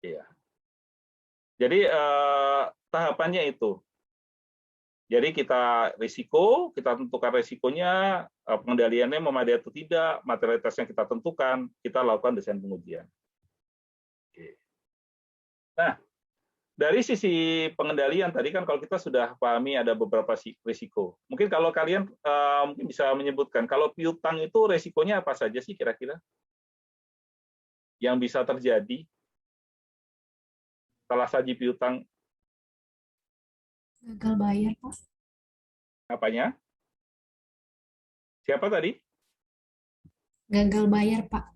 Iya. Jadi tahapannya itu. Jadi kita tentukan risikonya, pengendaliannya memadai atau tidak, materialitasnya kita tentukan, kita lakukan desain pengujian. Oke. Nah, dari sisi pengendalian tadi kan kalau kita sudah pahami ada beberapa risiko. Mungkin kalau kalian mungkin bisa menyebutkan, kalau piutang itu risikonya apa saja sih kira-kira yang bisa terjadi setelah saji piutang? Gagal bayar, Pak. Apanya? Siapa tadi? Gagal bayar, Pak.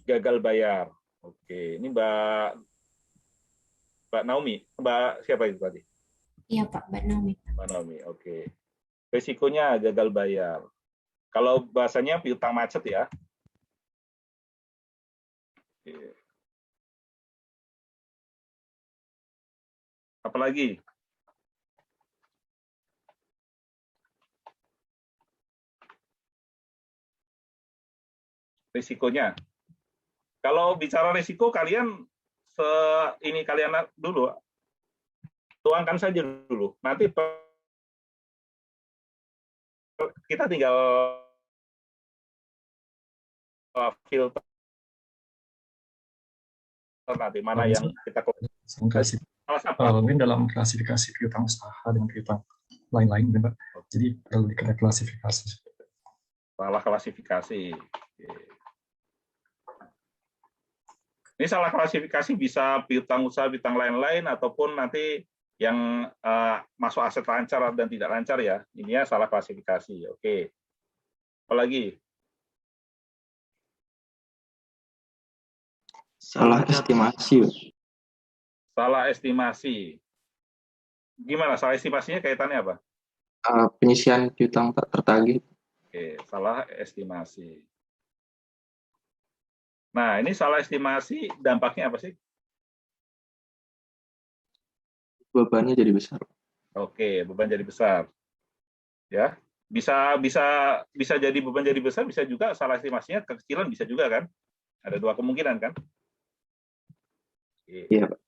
Gagal bayar. Oke, ini Mbak Naomi. Mbak siapa itu tadi? Iya, Pak, Mbak Naomi. Mbak Naomi, oke. Risikonya gagal bayar. Kalau bahasanya piutang macet ya. Oke. Apalagi? Risikonya. Kalau bicara risiko, kalian ini kalian dulu tuangkan saja dulu. Nanti kita tinggal filter nanti mana yang kita mungkin dalam klasifikasi piutang usaha dan piutang lain-lain, Mbak. Jadi perlu dikena klasifikasi. Salah klasifikasi. Ini salah klasifikasi bisa piutang usaha, piutang lain-lain, ataupun nanti yang masuk aset lancar dan tidak lancar ya. Ini ya salah klasifikasi. Oke. Apalagi? Salah estimasi. Salah estimasi. Gimana? Salah estimasinya kaitannya apa? Penyisian piutang tak tertagih. Oke, salah estimasi. Nah, ini salah estimasi dampaknya apa sih? Bebannya jadi besar. Oke, beban jadi besar. Ya, bisa jadi beban jadi besar, bisa juga salah estimasinya kekecilan, bisa juga kan? Ada dua kemungkinan kan? Iya, Pak.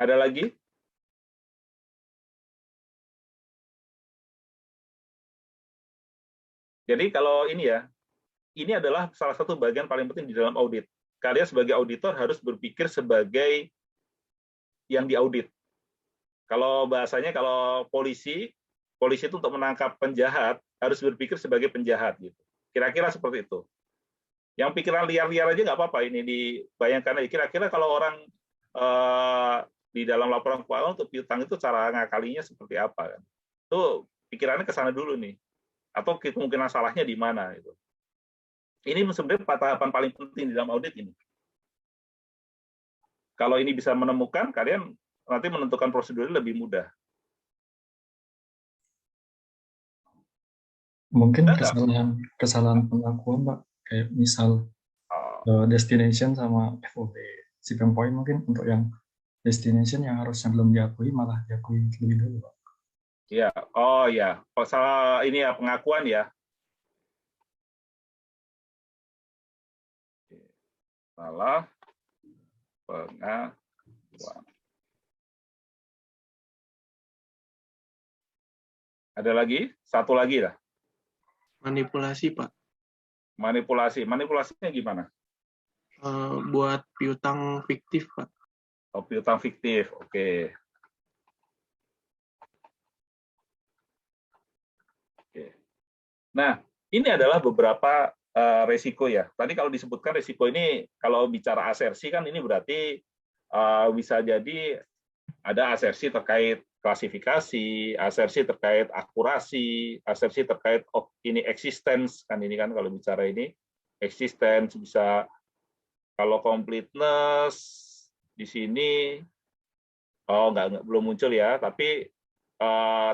Ada lagi? Jadi kalau ini ya, ini adalah salah satu bagian paling penting di dalam audit. Kalian sebagai auditor harus berpikir sebagai yang diaudit. Kalau bahasanya kalau polisi itu untuk menangkap penjahat harus berpikir sebagai penjahat gitu. Kira-kira seperti itu. Yang pikiran liar-liar aja nggak apa-apa, ini dibayangkan aja. Kira-kira kalau orang di dalam laporan keuangan untuk piutang itu cara ngakalinya seperti apa kan? Itu pikirannya ke sana dulu nih. Atau kemungkinan salahnya di mana gitu. Ini sebenarnya tahapan paling penting di dalam audit ini. Kalau ini bisa menemukan, kalian nanti menentukan prosedurnya lebih mudah. Mungkin kesalahan pengakuan, Pak, kayak misal destination sama FOB shipping point, mungkin untuk yang destination yang harusnya belum diakui malah diakui lebih dulu, Pak. Iya, oh ya, salah ini ya pengakuan ya. Salah pengakuan. Ada lagi? Satu lagi lah. Manipulasi, Pak. Manipulasinya gimana? Buat piutang fiktif, Pak. Oh, piutang fiktif, oke. Nah, ini adalah beberapa resiko ya. Tadi kalau disebutkan resiko ini, kalau bicara asersi kan ini berarti bisa jadi ada asersi terkait klasifikasi, asersi terkait akurasi, asersi terkait ini existence kan, ini kan kalau bicara ini existence, bisa kalau completeness di sini belum muncul ya, tapi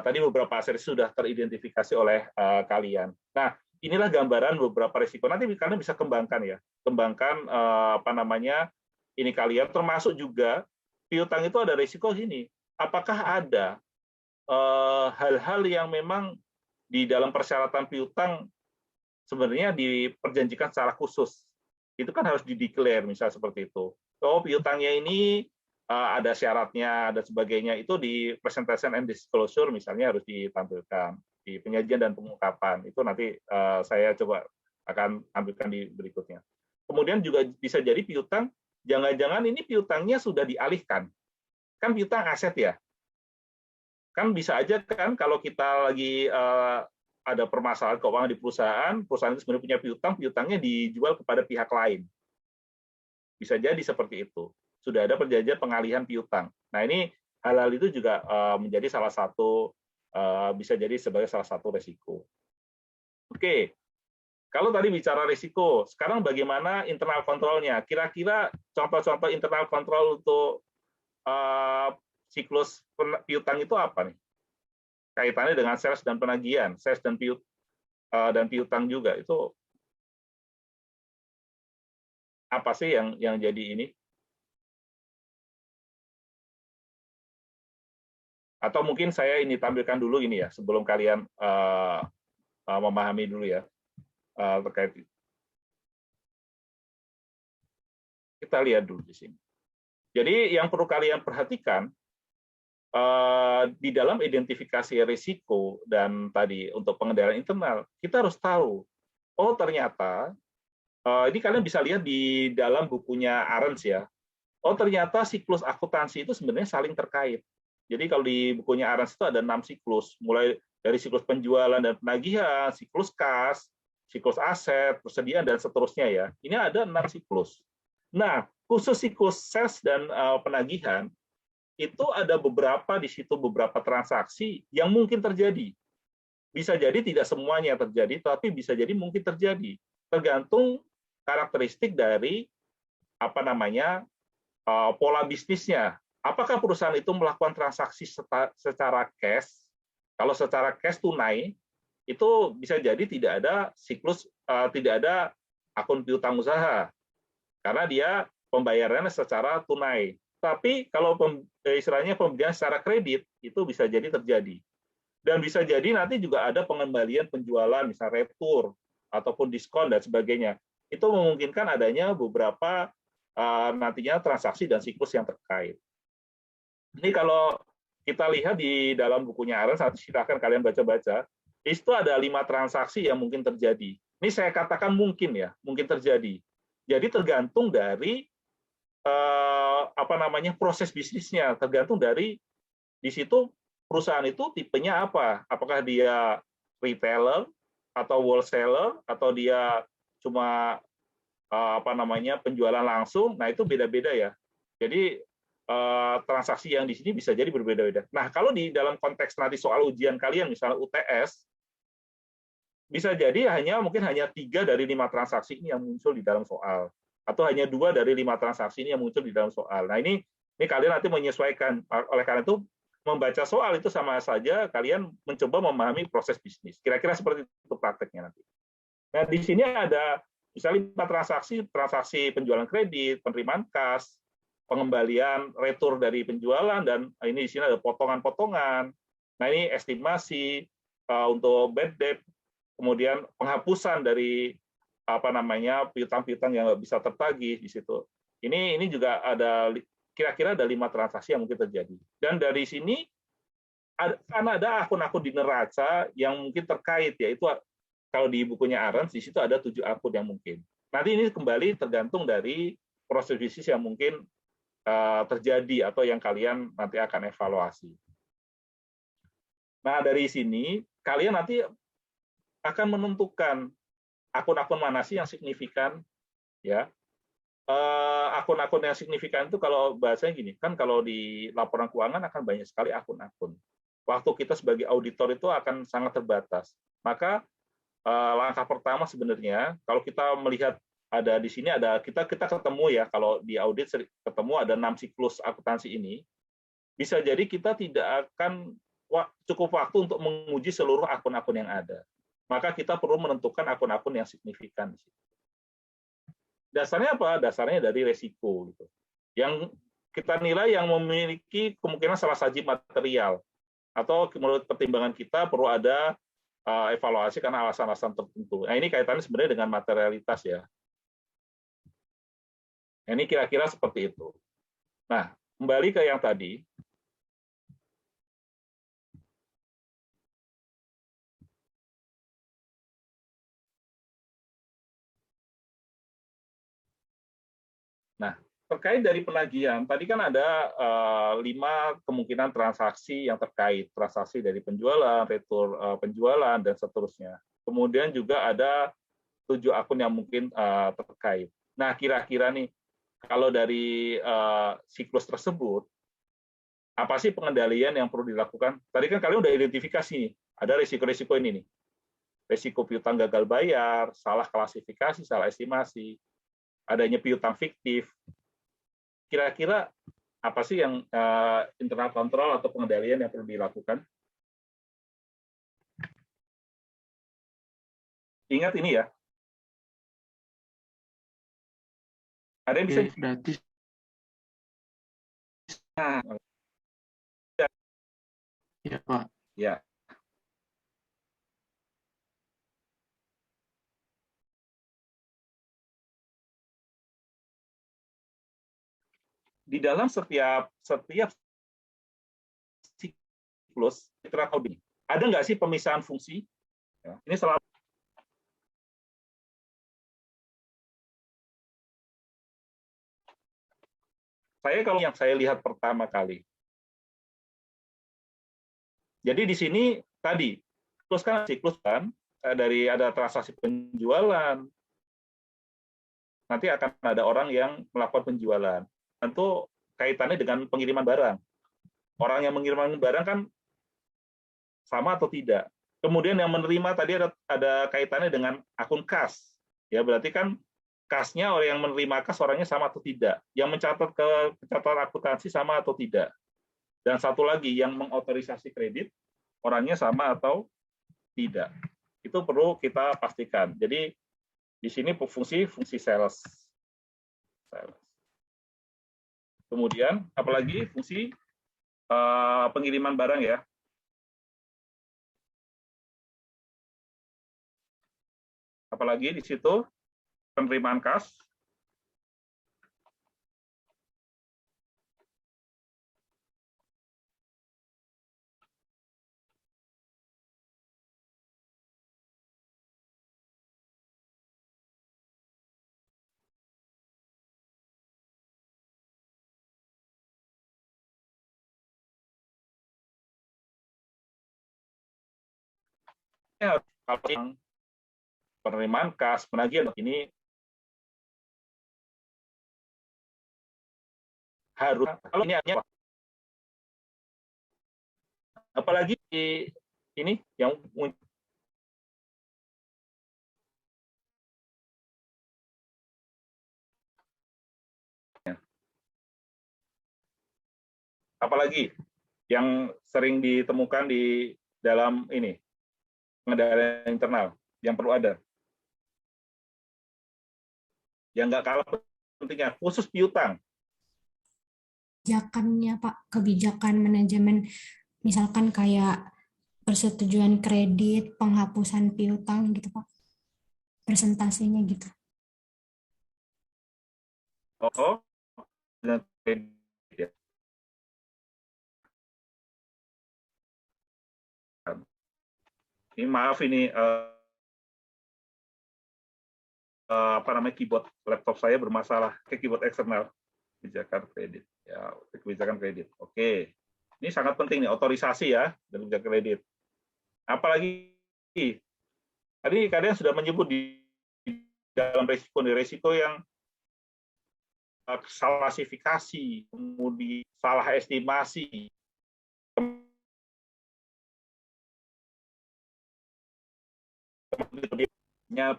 tadi beberapa asersi sudah teridentifikasi oleh kalian. Nah, inilah gambaran beberapa risiko. Nanti kalian bisa kembangkan ya, ini kalian, termasuk juga piutang itu ada risiko sini. Apakah ada hal-hal yang memang di dalam persyaratan piutang sebenarnya diperjanjikan secara khusus? Itu kan harus dideklar, misal seperti itu. piutangnya ini ada syaratnya dan sebagainya, itu di presentation and disclosure misalnya harus ditampilkan di penyajian dan pengungkapan. Itu nanti saya coba akan tampilkan di berikutnya. Kemudian juga bisa jadi piutang, jangan-jangan ini piutangnya sudah dialihkan. Kan piutang aset ya. Kan bisa aja kan kalau kita lagi ada permasalahan keuangan di perusahaan itu sebenarnya punya piutang, piutangnya dijual kepada pihak lain. Bisa jadi seperti itu. Sudah ada perjanjian pengalihan piutang. Nah, ini hal-hal itu juga menjadi salah satu, bisa jadi sebagai salah satu resiko. Oke, kalau tadi bicara risiko, sekarang bagaimana internal kontrolnya? Kira-kira contoh-contoh internal kontrol untuk siklus piutang itu apa nih? Kaitannya dengan sales dan penagihan, sales dan piutang juga. Itu apa sih yang jadi ini? Atau mungkin saya ini tampilkan dulu ini ya, sebelum kalian memahami dulu ya terkait. Kita lihat dulu di sini. Jadi yang perlu kalian perhatikan di dalam identifikasi risiko dan tadi untuk pengendalian internal, kita harus tahu, oh ternyata ini kalian bisa lihat di dalam bukunya Arens ya. Oh ternyata siklus akuntansi itu sebenarnya saling terkait. Jadi kalau di bukunya Arens itu ada 6 siklus, mulai dari siklus penjualan dan penagihan, siklus kas, siklus aset, persediaan, dan seterusnya ya. Ini ada 6 siklus. Nah, khusus siklus sales dan penagihan, itu ada beberapa di situ, beberapa transaksi yang mungkin terjadi. Bisa jadi tidak semuanya terjadi, tapi bisa jadi mungkin terjadi. Tergantung karakteristik dari pola bisnisnya. Apakah perusahaan itu melakukan transaksi secara cash? Kalau secara cash tunai, itu bisa jadi tidak ada siklus, tidak ada akun piutang usaha, karena dia pembayarannya secara tunai. Tapi kalau istilahnya pembelian secara kredit, itu bisa jadi terjadi. Dan bisa jadi nanti juga ada pengembalian penjualan, misalnya retur, ataupun diskon, dan sebagainya. Itu memungkinkan adanya beberapa nantinya transaksi dan siklus yang terkait. Ini kalau kita lihat di dalam bukunya Arens, silakan kalian baca-baca. Di situ ada 5 transaksi yang mungkin terjadi. Ini saya katakan mungkin ya, mungkin terjadi. Jadi tergantung dari proses bisnisnya, tergantung dari di situ perusahaan itu tipenya apa? Apakah dia retailer atau wholesaler atau dia cuma penjualan langsung? Nah itu beda-beda ya. Jadi transaksi yang di sini bisa jadi berbeda-beda. Nah, kalau di dalam konteks nanti soal ujian kalian, misalnya UTS, bisa jadi mungkin hanya 3 dari 5 transaksi ini yang muncul di dalam soal, atau hanya 2 dari 5 transaksi ini yang muncul di dalam soal. Nah, ini kalian nanti menyesuaikan. Oleh karena itu, membaca soal itu sama saja kalian mencoba memahami proses bisnis. Kira-kira seperti itu prakteknya nanti. Nah, di sini ada misalnya 5 transaksi penjualan kredit, penerimaan kas, pengembalian retur dari penjualan, dan ini di sini ada potongan-potongan. Nah, ini estimasi untuk bad debt, kemudian penghapusan dari piutang-piutang yang nggak bisa tertagih di situ. Ini juga ada kira-kira ada 5 transaksi yang mungkin terjadi. Dan dari sini karena ada akun-akun di neraca yang mungkin terkait, yaitu kalau di bukunya Arens di situ ada 7 akun yang mungkin. Nanti ini kembali tergantung dari proses bisnis yang mungkin terjadi atau yang kalian nanti akan evaluasi. Nah, dari sini kalian nanti akan menentukan akun-akun mana sih yang signifikan, ya. Akun-akun yang signifikan itu kalau bahasanya gini, kan kalau di laporan keuangan akan banyak sekali akun-akun. Waktu kita sebagai auditor itu akan sangat terbatas. Maka langkah pertama sebenarnya kalau kita melihat ada di sini kita ketemu ya, kalau di audit ketemu ada 6 siklus akuntansi ini, bisa jadi kita tidak akan cukup waktu untuk menguji seluruh akun-akun yang ada. Maka kita perlu menentukan akun-akun yang signifikan. Dasarnya apa? Dasarnya dari resiko. Gitu. Yang kita nilai yang memiliki kemungkinan salah saji material. Atau menurut pertimbangan kita perlu ada evaluasi karena alasan-alasan tertentu. Nah, ini kaitannya sebenarnya dengan materialitas ya. Ini kira-kira seperti itu. Nah, kembali ke yang tadi. Nah, terkait dari penagihan, tadi kan ada 5 kemungkinan transaksi yang terkait, transaksi dari penjualan, retur penjualan, dan seterusnya. Kemudian juga ada 7 akun yang mungkin terkait. Nah, kira-kira nih, kalau dari siklus tersebut, apa sih pengendalian yang perlu dilakukan? Tadi kan kalian udah identifikasi nih, ada risiko-risiko ini nih. Risiko piutang gagal bayar, salah klasifikasi, salah estimasi, adanya piutang fiktif. Kira-kira apa sih yang internal kontrol atau pengendalian yang perlu dilakukan? Ingat ini ya. Ada yang bisa? Berarti ya Pak. Ya. Di dalam setiap siklus internal audit, ada nggak sih pemisahan fungsi? Ya, ini selalu kalau yang saya lihat pertama kali. Jadi di sini tadi siklus kan dari ada transaksi penjualan, nanti akan ada orang yang melakukan penjualan. Tentu kaitannya dengan pengiriman barang. Orang yang mengirimkan barang kan sama atau tidak. Kemudian yang menerima tadi ada kaitannya dengan akun kas. Ya berarti kan kasnya orang yang menerima kas orangnya sama atau tidak. Yang mencatat ke catatan akuntansi sama atau tidak. Dan satu lagi yang mengotorisasi kredit orangnya sama atau tidak. Itu perlu kita pastikan. Jadi di sini fungsi sales. Kemudian apalagi fungsi pengiriman barang ya. Apalagi di situ penerimaan kas. Ya, kalau yang penerimaan kas, penagihan ini harus kalau ini hanya apalagi ini yang apalagi yang sering ditemukan di dalam ini pengendalian internal yang perlu ada. Yang nggak kalah pentingnya, khusus piutang. Kebijakannya Pak, kebijakan manajemen, misalkan kayak persetujuan kredit, penghapusan piutang gitu Pak, presentasinya gitu. Oh, dan kredit ya. Ini maaf ini apa namanya keyboard laptop saya bermasalah ke keyboard eksternal kebijakan kredit ya kebijakan kredit. Oke, ini sangat penting nih otorisasi ya dan kebijakan kredit. Apalagi tadi kalian sudah menyebut di dalam resiko yang salah klasifikasi, kemudian salah estimasi, dengan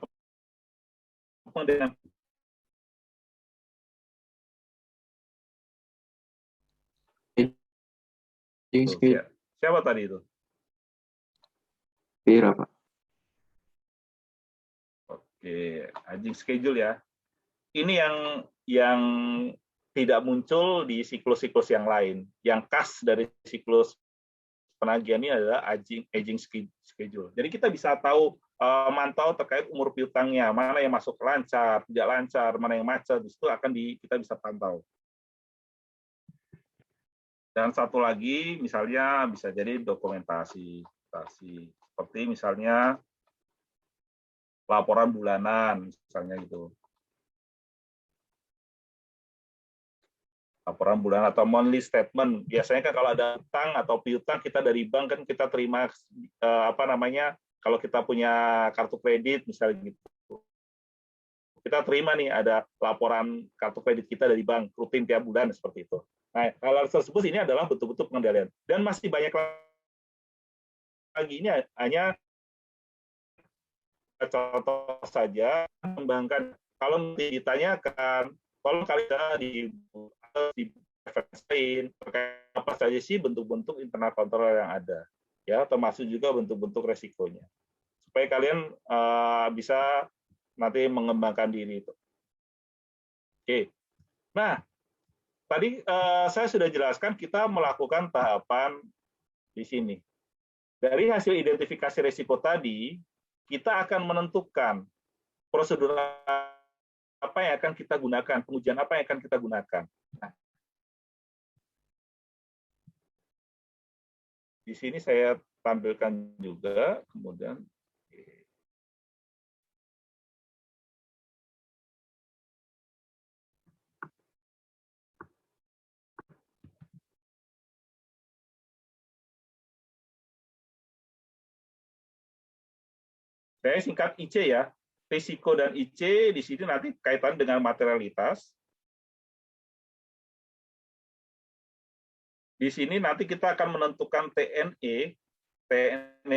siapa tadi itu? Pira, Pak. Oke, aging schedule ya. Ini yang tidak muncul di siklus-siklus yang lain. Yang khas dari siklus penagihan ini adalah aging schedule. Jadi kita bisa tahu mantau terkait umur piutangnya, mana yang masuk lancar, tidak lancar, mana yang macet, di situ akan kita bisa pantau. Dan satu lagi, misalnya bisa jadi dokumentasi, seperti misalnya laporan bulanan, misalnya gitu. Laporan bulanan atau monthly statement. Biasanya kan kalau ada utang atau piutang kita dari bank kan kita terima kalau kita punya kartu kredit misalnya gitu. Kita terima nih ada laporan kartu kredit kita dari bank rutin tiap bulan seperti itu. Nah, hal tersebut ini adalah betul-betul pengendalian. Dan masih banyak lagi, ini hanya contoh saja mengembangkan. Kalau ditanyakan, kalau kalian di terkait apa saja sih bentuk-bentuk internal kontrol yang ada, ya, termasuk juga bentuk-bentuk resikonya, supaya kalian bisa nanti mengembangkan diri itu. Oke, nah tadi saya sudah jelaskan kita melakukan tahapan di sini. Dari hasil identifikasi risiko tadi, kita akan menentukan prosedur apa yang akan kita gunakan, pengujian apa yang akan kita gunakan. Nah, di sini saya tampilkan juga, kemudian saya singkat IC ya. Risiko dan IC di sini nanti kaitan dengan materialitas. Di sini nanti kita akan menentukan TNE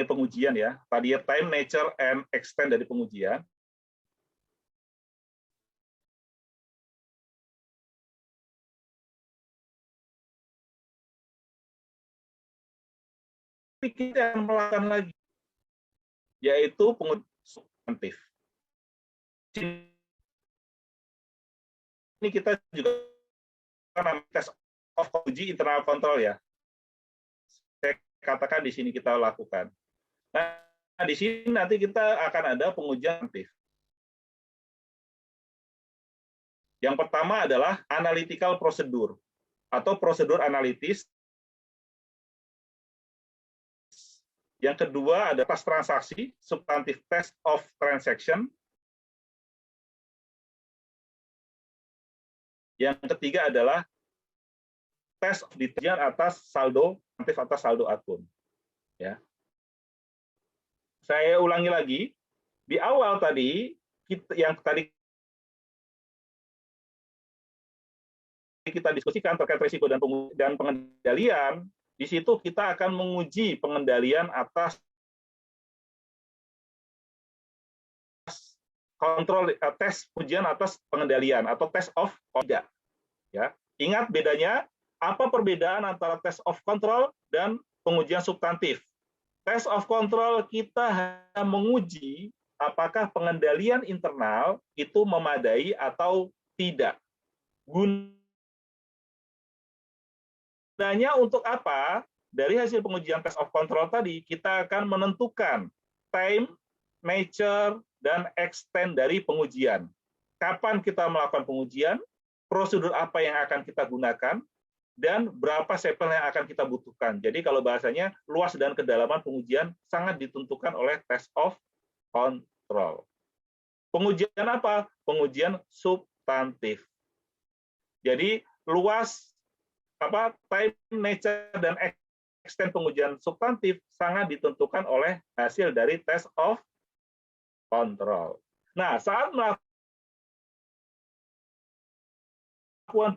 pengujian ya. Tadi ya time, nature, and extent dari pengujian. Tapi kita akan melakukan lagi, yaitu pengujian substantif. Ini kita juga tes of uji internal control ya. Saya katakan di sini kita lakukan. Nah, di sini nanti kita akan ada pengujian substantif. Yang pertama adalah analytical procedure atau prosedur analitis. Yang kedua ada tes transaksi, substantive test of transaction. Yang ketiga adalah tes detail atas saldo akun. Ya. Saya ulangi lagi, di awal tadi yang tadi kita diskusikan terkait risiko dan pengendalian, di situ kita akan menguji pengendalian atas kontrol, tes ujian atas pengendalian atau test of tidak. Ya, ingat bedanya, apa perbedaan antara test of control dan pengujian substantif? Test of control kita hanya menguji apakah pengendalian internal itu memadai atau tidak. Gunanya untuk apa? Dari hasil pengujian test of control tadi, kita akan menentukan time, nature, dan extent dari pengujian. Kapan kita melakukan pengujian, prosedur apa yang akan kita gunakan, dan berapa sampel yang akan kita butuhkan. Jadi kalau bahasanya, luas dan kedalaman pengujian sangat ditentukan oleh test of control. Pengujian apa? Pengujian substantif. Jadi luas, time, nature, dan extent pengujian substantif sangat ditentukan oleh hasil dari test of control. Nah, saat melakukan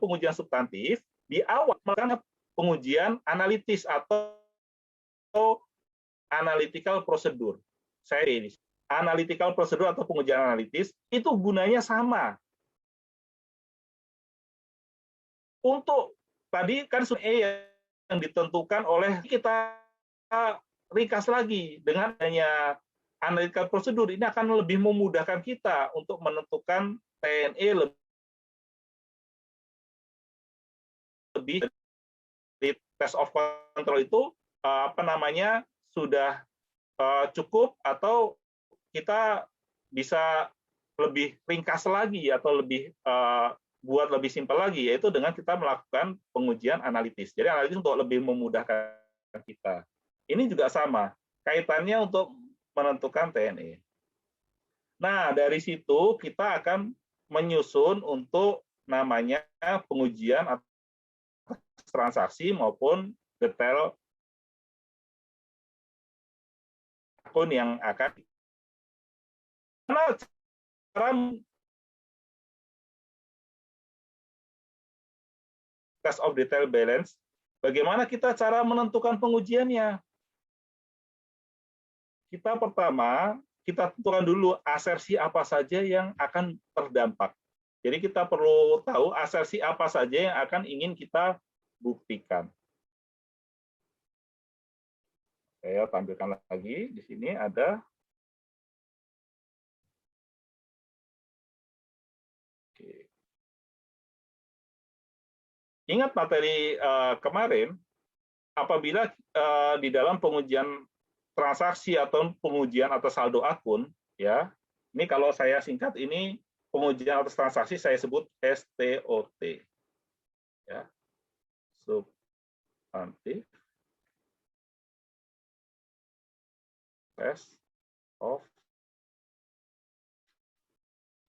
pengujian substantif, di awal melakukan pengujian analitis atau analytical procedure. Saya ini analytical procedure atau pengujian analitis itu gunanya sama. Untuk tadi kan yang ditentukan oleh kita ringkas lagi dengan adanya analytical procedure, ini akan lebih memudahkan kita untuk menentukan TNE lebih di test of control itu sudah cukup atau kita bisa lebih ringkas lagi atau lebih buat lebih simpel lagi, yaitu dengan kita melakukan pengujian analitis. Jadi analitis untuk lebih memudahkan kita. Ini juga sama, kaitannya untuk menentukan TNE. Nah, dari situ kita akan menyusun untuk namanya pengujian transaksi maupun detail akun yang akan. Karena cara test of detail balance, bagaimana kita cara menentukan pengujiannya? Kita pertama, kita tentukan dulu asersi apa saja yang akan terdampak. Jadi kita perlu tahu asersi apa saja yang akan ingin kita buktikan. Saya tampilkan lagi, di sini ada. Oke. Ingat materi kemarin, apabila di dalam pengujian transaksi atau pengujian atas saldo akun, ya, ini kalau saya singkat ini pengujian atas transaksi saya sebut STOT, ya, substantif test of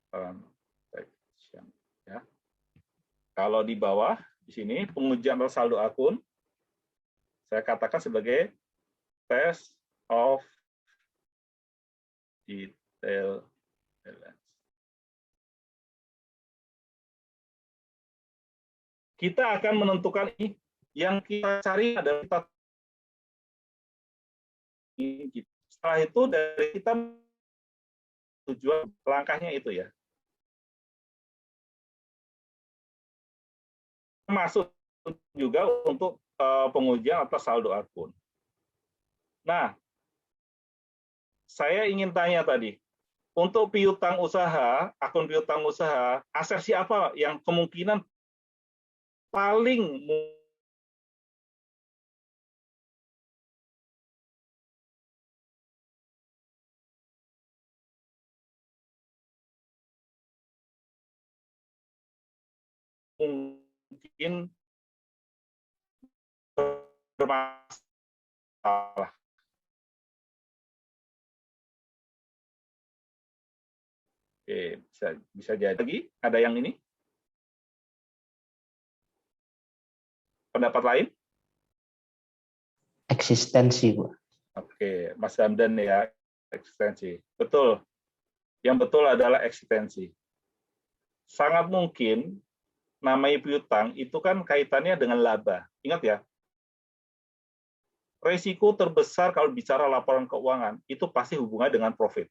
transaction, ya. Kalau di bawah di sini pengujian atas saldo akun saya katakan sebagai test of detail balance. Kita akan menentukan ini, yang kita cari adalah kita. Setelah itu dari kita tujuan langkahnya itu ya. Masuk juga untuk pengujian atas saldo akun. Nah, saya ingin tanya tadi, untuk piutang usaha, akun piutang usaha, asersi apa yang kemungkinan paling mungkin bermasalah? Oke, bisa jadi lagi. Ada yang ini? Pendapat lain? Eksistensi, Bu. Oke, Mas Hamdan ya, eksistensi. Betul. Yang betul adalah eksistensi. Sangat mungkin namanya piutang itu kan kaitannya dengan laba. Ingat ya, resiko terbesar kalau bicara laporan keuangan itu pasti hubungannya dengan profit.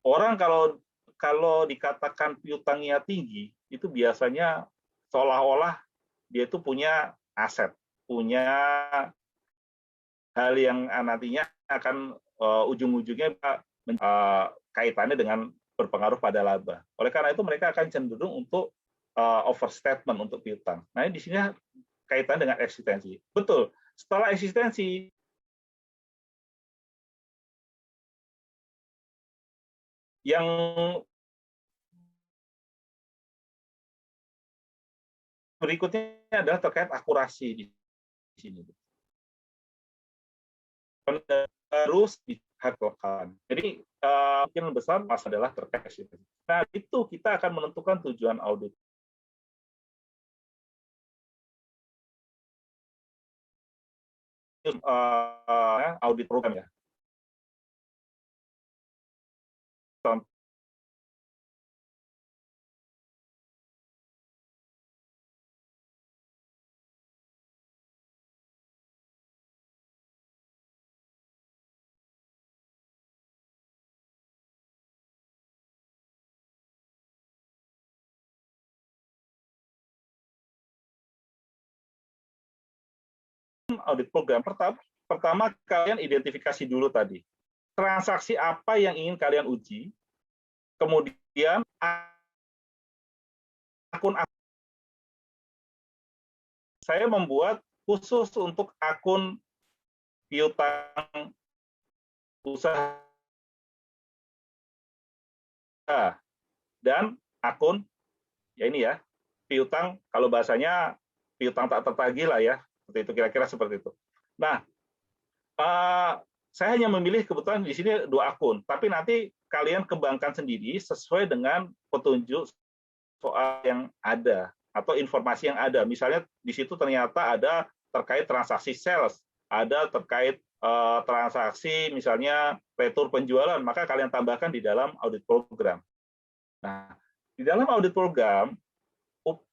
Orang kalau dikatakan piutangnya tinggi, itu biasanya seolah-olah dia itu punya aset, punya hal yang nantinya akan ujung-ujungnya kaitannya dengan berpengaruh pada laba. Oleh karena itu mereka akan cenderung untuk overstatement untuk piutang. Nah, di sini kaitan dengan eksistensi. Betul. Setelah eksistensi, yang berikutnya adalah terkait akurasi di sini. Harus diharapkan. Jadi mungkin besar mas adalah terkait eksistensi. Nah, itu kita akan menentukan tujuan audit. Audit program ya. Audit program pertama kalian identifikasi dulu tadi transaksi apa yang ingin kalian uji, kemudian akun saya membuat khusus untuk akun piutang usaha dan akun, ya ini ya, piutang, kalau bahasanya piutang tak tertagih lah ya, seperti itu, kira-kira seperti itu. Nah, saya hanya memilih kebetulan di sini 2 akun, tapi nanti kalian kembangkan sendiri sesuai dengan petunjuk soal yang ada atau informasi yang ada. Misalnya di situ ternyata ada terkait transaksi sales, ada terkait transaksi misalnya retur penjualan, maka kalian tambahkan di dalam audit program. Nah, di dalam audit program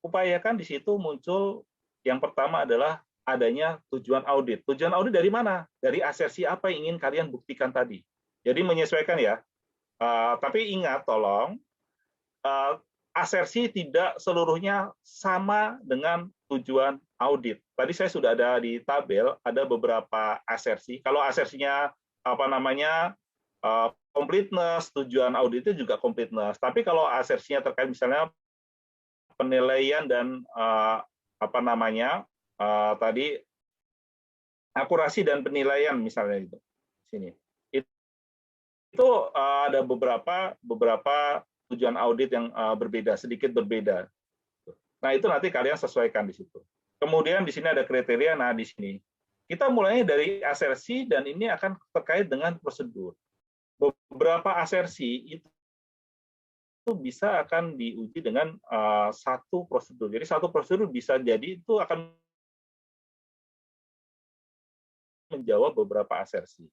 upayakan di situ muncul yang pertama adalah adanya tujuan audit. Tujuan audit dari mana? Dari asersi apa yang ingin kalian buktikan tadi. Jadi menyesuaikan ya. Tapi ingat, tolong, asersi tidak seluruhnya sama dengan tujuan audit. Tadi saya sudah ada di tabel, ada beberapa asersi. Kalau asersinya completeness, tujuan audit itu juga completeness. Tapi kalau asersinya terkait misalnya penilaian dan tadi akurasi dan penilaian misalnya itu sini itu ada beberapa tujuan audit yang sedikit berbeda. Nah, itu nanti kalian sesuaikan di situ. Kemudian di sini ada kriteria. Nah, di sini kita mulainya dari asersi dan ini akan terkait dengan prosedur. Beberapa asersi itu bisa akan diuji dengan satu prosedur. Jadi satu prosedur bisa jadi itu akan menjawab beberapa asersi.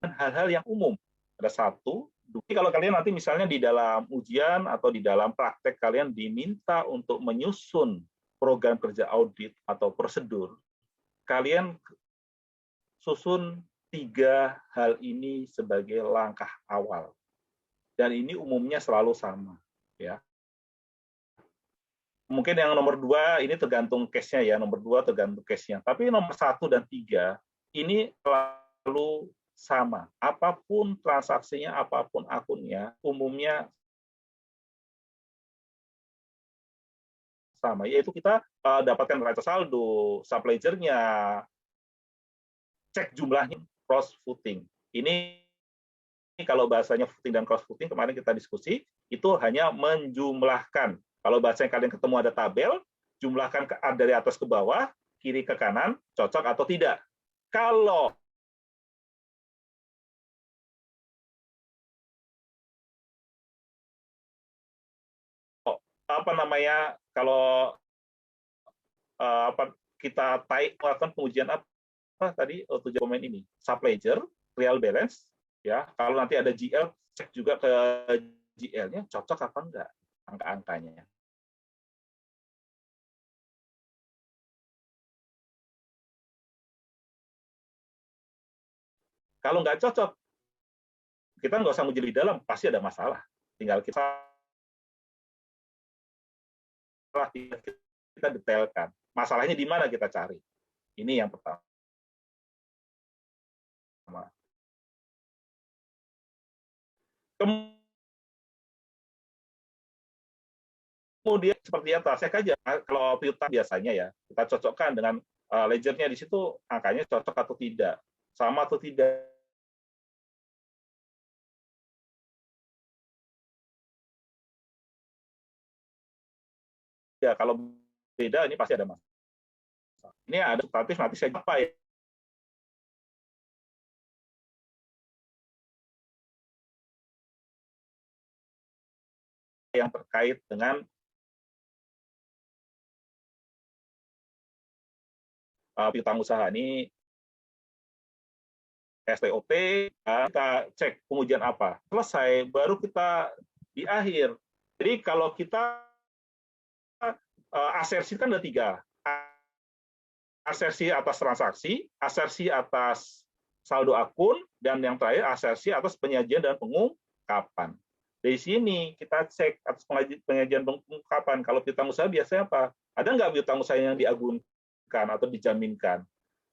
Hal-hal yang umum. Ada satu, kalau kalian nanti misalnya di dalam ujian atau di dalam praktek kalian diminta untuk menyusun program kerja audit atau prosedur, kalian susun 3 hal ini sebagai langkah awal. Dan ini umumnya selalu sama. Ya. Mungkin yang nomor 2 ini tergantung case-nya ya, nomor 2 tergantung case-nya. Tapi nomor 1 dan 3 ini selalu sama. Apapun transaksinya, apapun akunnya, umumnya sama. Yaitu kita dapatkan neraca saldo, subledger-nya, cek jumlahnya, cross-footing. Ini kalau bahasanya footing dan cross-footing, kemarin kita diskusi, itu hanya menjumlahkan. Kalau bahasanya kalian ketemu ada tabel, jumlahkan dari atas ke bawah, kiri ke kanan, cocok atau tidak. Kalau kalau kita melakukan pengujian apa tadi tujuan komen ini, subledger, real balance, ya. Kalau nanti ada GL, cek juga ke GL-nya cocok apa enggak angka-angkanya. Kalau nggak cocok, kita nggak usah menjadi dalam, pasti ada masalah. Tinggal kita detailkan. Masalahnya di mana kita cari. Ini yang pertama. Kemudian seperti apa? Cek aja. Kalau piutang biasanya ya, kita cocokkan dengan ledgernya di situ, angkanya cocok atau tidak. Sama atau tidak. Ya, kalau beda ini pasti ada masalah. Ini ada substantif nanti saya apa ya. Yang terkait dengan piutang usaha ini STOP, kita cek pengujian apa. Selesai, baru kita di akhir. Jadi kalau kita asersi kan ada 3. Asersi atas transaksi, asersi atas saldo akun, dan yang terakhir asersi atas penyajian dan pengungkapan. Dari sini kita cek atas penyajian pengungkapan. Kalau piutang usaha biasanya apa? Ada nggak piutang usaha yang diagunkan atau dijaminkan?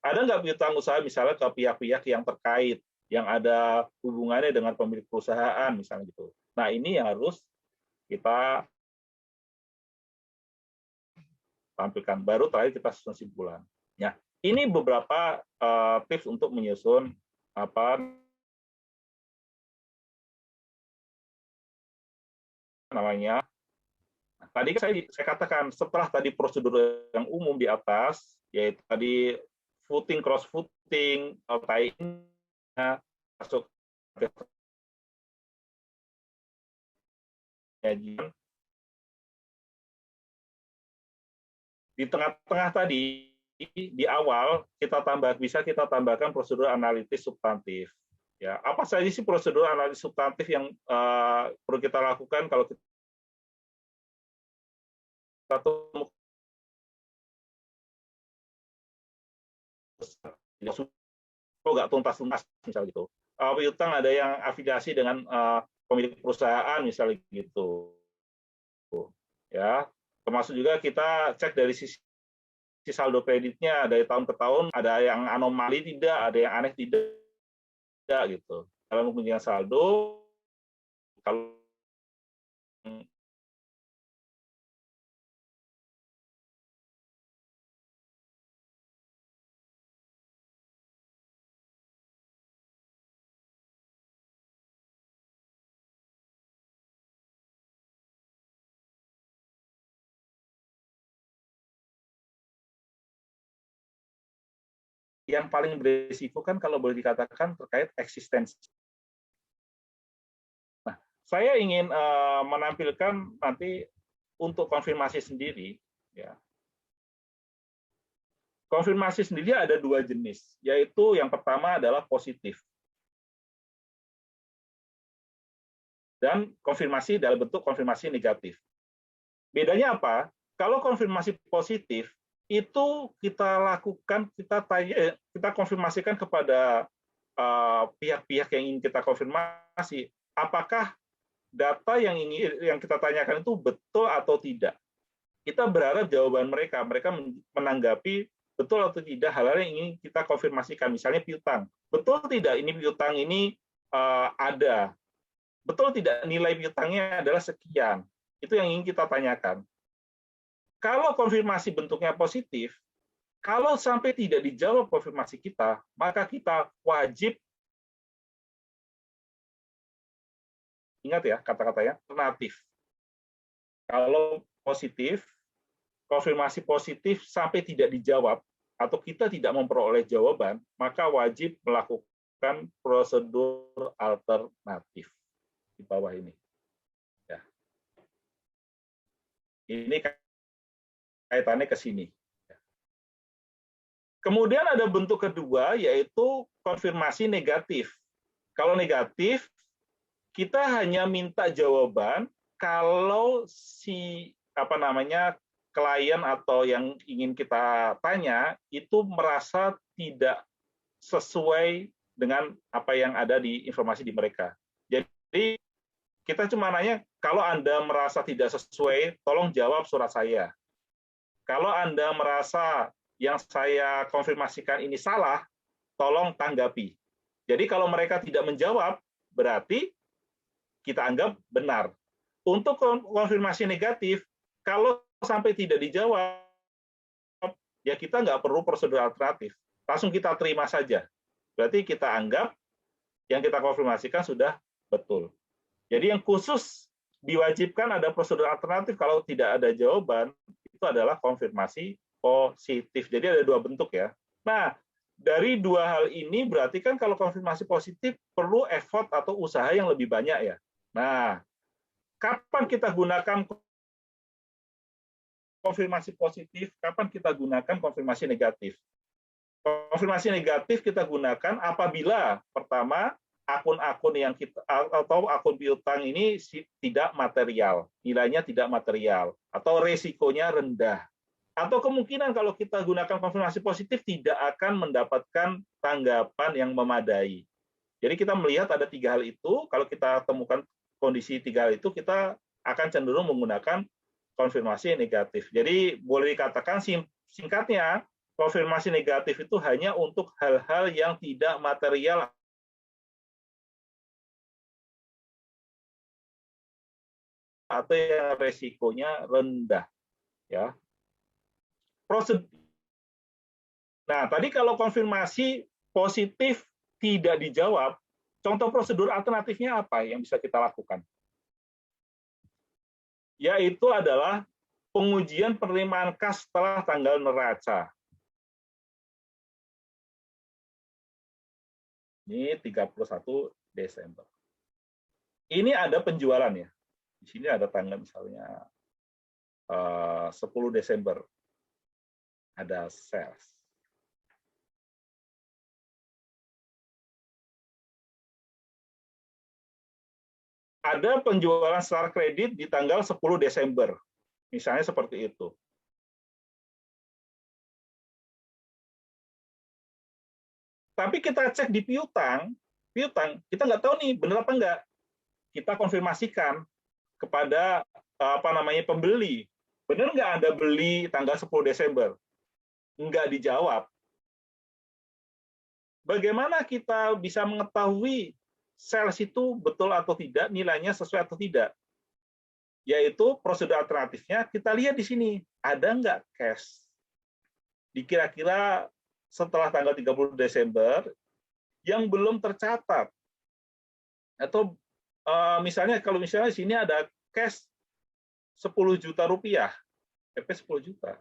Ada nggak piutang usaha misalnya ke pihak-pihak yang terkait, yang ada hubungannya dengan pemilik perusahaan, misalnya gitu. Nah, ini yang harus kita tampilkan. Baru terakhir kita susun simpulan. Ya, ini beberapa tips untuk menyusun apa namanya. Tadi kan saya katakan setelah tadi prosedur yang umum di atas, yaitu tadi footing, cross footing, tying, masuk ke penyajian. Di tengah-tengah tadi, di awal bisa kita tambahkan prosedur analitis substantif. Ya, apa saja sih prosedur analisis substantif yang perlu kita lakukan kalau kita temukan nggak tuntas-tuntas misalnya gitu. Piutang ada yang afiliasi dengan pemilik perusahaan misalnya gitu. Ya, termasuk juga kita cek dari sisi saldo kreditnya dari tahun ke tahun, ada yang anomali tidak, ada yang aneh tidak gitu. Dalam pengunjungan saldo, kalau yang paling berisiko kan kalau boleh dikatakan terkait eksistensi. Nah, saya ingin menampilkan nanti untuk konfirmasi sendiri, ya. Konfirmasi sendiri ada dua jenis, yaitu yang pertama adalah positif. Dan konfirmasi dalam bentuk konfirmasi negatif. Bedanya apa? Kalau konfirmasi positif, itu kita lakukan, kita konfirmasikan kepada pihak-pihak yang ingin kita konfirmasi, apakah data yang kita tanyakan itu betul atau tidak. Kita berharap jawaban mereka menanggapi betul atau tidak hal-hal yang ingin kita konfirmasikan, misalnya piutang. Betul tidak ini piutang ini ada? Betul tidak nilai piutangnya adalah sekian? Itu yang ingin kita tanyakan. Kalau konfirmasi bentuknya positif, kalau sampai tidak dijawab konfirmasi kita, maka kita wajib, ingat ya kata-katanya, alternatif. Kalau positif, konfirmasi positif sampai tidak dijawab, atau kita tidak memperoleh jawaban, maka wajib melakukan prosedur alternatif di bawah ini. Ya. Ini kaitannya ke sini. Kemudian ada bentuk kedua, yaitu konfirmasi negatif. Kalau negatif, kita hanya minta jawaban kalau si klien atau yang ingin kita tanya itu merasa tidak sesuai dengan apa yang ada di informasi di mereka. Jadi kita cuma nanya, kalau Anda merasa tidak sesuai, tolong jawab surat saya. Kalau Anda merasa yang saya konfirmasikan ini salah, tolong tanggapi. Jadi kalau mereka tidak menjawab, berarti kita anggap benar. Untuk konfirmasi negatif, kalau sampai tidak dijawab, ya kita nggak perlu prosedur alternatif. Langsung kita terima saja. Berarti kita anggap yang kita konfirmasikan sudah betul. Jadi yang khusus diwajibkan ada prosedur alternatif kalau tidak ada jawaban, itu adalah konfirmasi positif. Jadi ada dua bentuk ya. Nah, dari dua hal ini berarti kan kalau konfirmasi positif perlu effort atau usaha yang lebih banyak ya. Nah, kapan kita gunakan konfirmasi positif, kapan kita gunakan konfirmasi negatif? Konfirmasi negatif kita gunakan apabila pertama akun-akun yang kita atau akun piutang ini tidak material, nilainya tidak material atau resikonya rendah. Atau kemungkinan kalau kita gunakan konfirmasi positif tidak akan mendapatkan tanggapan yang memadai. Jadi kita melihat ada tiga hal itu, kalau kita temukan kondisi tiga hal itu, kita akan cenderung menggunakan konfirmasi negatif. Jadi boleh dikatakan singkatnya, konfirmasi negatif itu hanya untuk hal-hal yang tidak material atau yang resikonya rendah. Ya. Nah, tadi kalau konfirmasi positif tidak dijawab, contoh prosedur alternatifnya apa yang bisa kita lakukan? Yaitu adalah pengujian penerimaan kas setelah tanggal neraca. Ini 31 Desember. Ini ada penjualan ya. Di sini ada tanggal misalnya 10 Desember. Ada sales. Ada penjualan secara kredit di tanggal 10 Desember. Misalnya seperti itu. Tapi kita cek di piutang kita nggak tahu nih benar apa enggak. Kita konfirmasikan kepada pembeli. Benar nggak Anda beli tanggal 10 Desember? Nggak dijawab. Bagaimana kita bisa mengetahui sales itu betul atau tidak, nilainya sesuai atau tidak? Yaitu prosedur alternatifnya, kita lihat di sini, ada nggak cash? Kira-kira setelah tanggal 30 Desember, yang belum tercatat. Atau misalnya, kalau misalnya di sini ada cash 10 juta rupiah, PP 10 juta.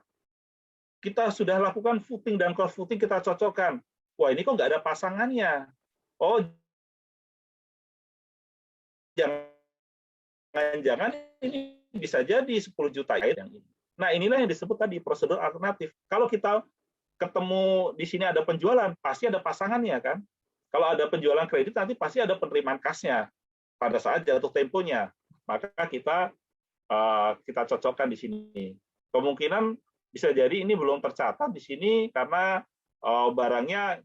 Kita sudah lakukan footing dan cross footing, kita cocokkan. Wah, ini kok nggak ada pasangannya. Oh, jangan-jangan ini bisa jadi 10 juta yang ini. Nah, inilah yang disebut tadi prosedur alternatif. Kalau kita ketemu di sini ada penjualan, pasti ada pasangannya kan. Kalau ada penjualan kredit, nanti pasti ada penerimaan kasnya pada saat jatuh temponya. Maka kita cocokkan di sini. Kemungkinan bisa jadi ini belum tercatat di sini karena barangnya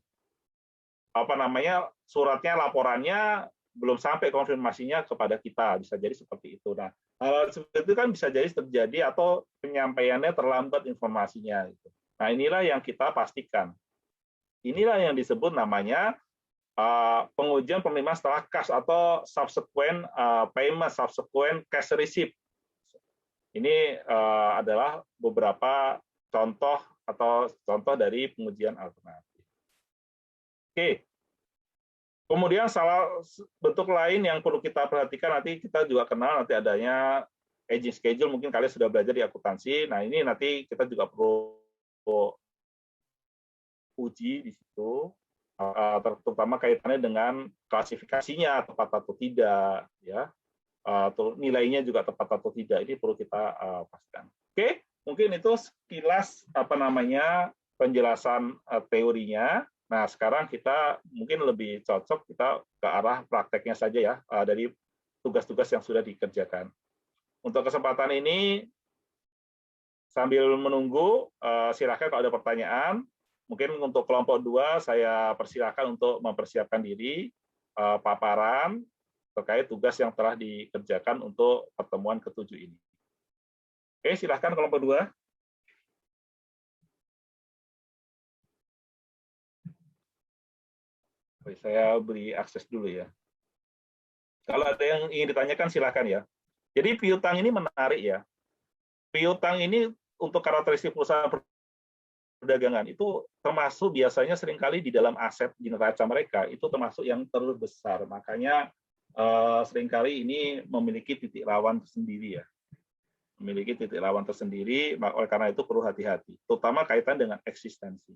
suratnya, laporannya belum sampai konfirmasinya kepada kita, bisa jadi seperti itu. Nah, hal seperti itu kan bisa jadi terjadi atau penyampaiannya terlambat informasinya. Nah, inilah yang kita pastikan. Inilah yang disebut namanya pengujian penerimaan setelah kas atau subsequent payment, subsequent cash receipt. Ini adalah beberapa contoh dari pengujian alternatif. Oke. Kemudian salah bentuk lain yang perlu kita perhatikan, nanti kita juga kenal nanti adanya aging schedule, mungkin kalian sudah belajar di akuntansi. Nah, ini nanti kita juga perlu uji di situ, terutama kaitannya dengan klasifikasinya tepat atau tidak, ya, atau nilainya juga tepat atau tidak. Ini perlu kita pastikan. Oke, mungkin itu sekilas penjelasan teorinya. Nah, sekarang kita mungkin lebih cocok kita ke arah prakteknya saja ya, dari tugas-tugas yang sudah dikerjakan. Untuk kesempatan ini, sambil menunggu, silakan kalau ada pertanyaan. Mungkin untuk kelompok 2, saya persilakan untuk mempersiapkan diri, paparan terkait tugas yang telah dikerjakan untuk pertemuan ke-7 ini. Oke, silakan kelompok 2. Saya beri akses dulu ya. Kalau ada yang ingin ditanyakan silakan ya. Jadi piutang ini menarik ya. Piutang ini untuk karakteristik perusahaan perdagangan itu termasuk biasanya seringkali di dalam aset di neraca mereka itu termasuk yang terbesar. Makanya seringkali ini memiliki titik rawan tersendiri ya. Memiliki titik rawan tersendiri, oleh karena itu perlu hati-hati, terutama kaitan dengan eksistensi.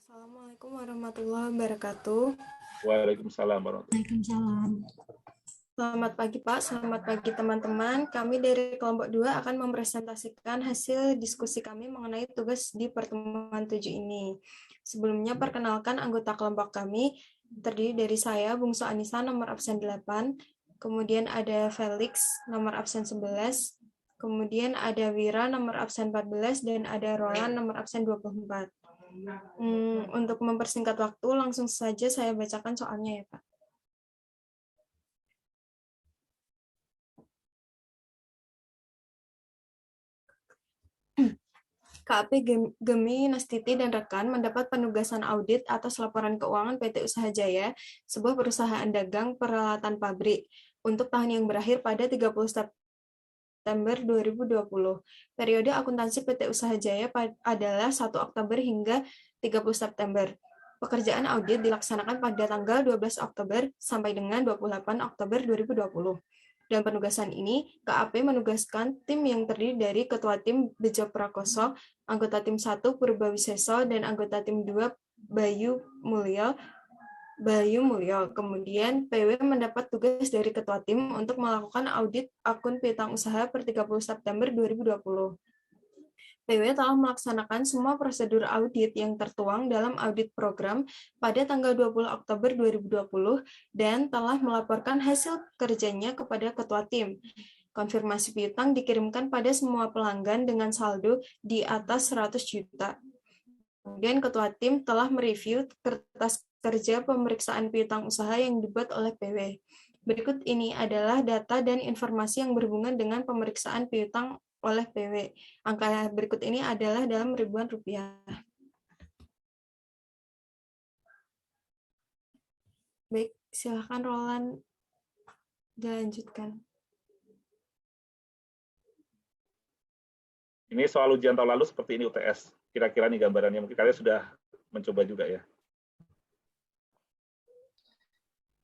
Assalamualaikum warahmatullahi wabarakatuh. Waalaikumsalam warahmatullahi Waalaikumsalam. Selamat pagi Pak, selamat pagi teman-teman. Kami dari kelompok 2 akan mempresentasikan hasil diskusi kami mengenai tugas di pertemuan 7 ini. Sebelumnya perkenalkan anggota kelompok kami, terdiri dari saya, Bungsu Anissa, nomor absen 8, kemudian ada Felix, nomor absen 11, kemudian ada Wira, nomor absen 14, dan ada Roland, nomor absen 24. Untuk mempersingkat waktu, langsung saja saya bacakan soalnya ya, Pak. KAP Gemi Nastiti dan rekan mendapat penugasan audit atas laporan keuangan PT Usaha Jaya, sebuah perusahaan dagang peralatan pabrik, untuk tahun yang berakhir pada 31 September 2020. Periode akuntansi PT Usaha Jaya adalah 1 Oktober hingga 30 September. Pekerjaan audit dilaksanakan pada tanggal 12 Oktober sampai dengan 28 Oktober 2020. Dan penugasan ini, KAP menugaskan tim yang terdiri dari Ketua Tim Bejo Prakoso, anggota Tim 1 Purbawiseso, dan anggota Tim 2 Bayu Mulyo. Kemudian PW mendapat tugas dari Ketua Tim untuk melakukan audit akun piutang usaha per 30 September 2020. PW telah melaksanakan semua prosedur audit yang tertuang dalam audit program pada tanggal 20 Oktober 2020 dan telah melaporkan hasil kerjanya kepada Ketua Tim. Konfirmasi piutang dikirimkan pada semua pelanggan dengan saldo di atas 100 juta. Kemudian Ketua Tim telah mereview kertas kerja pemeriksaan piutang usaha yang dibuat oleh PW. Berikut ini adalah data dan informasi yang berhubungan dengan pemeriksaan piutang oleh PW. Angka berikut ini adalah dalam ribuan rupiah. Baik, silakan Roland dilanjutkan. Ini soal ujian tahun lalu seperti ini UTS. Kira-kira nih gambarannya. Mungkin kalian sudah mencoba juga ya.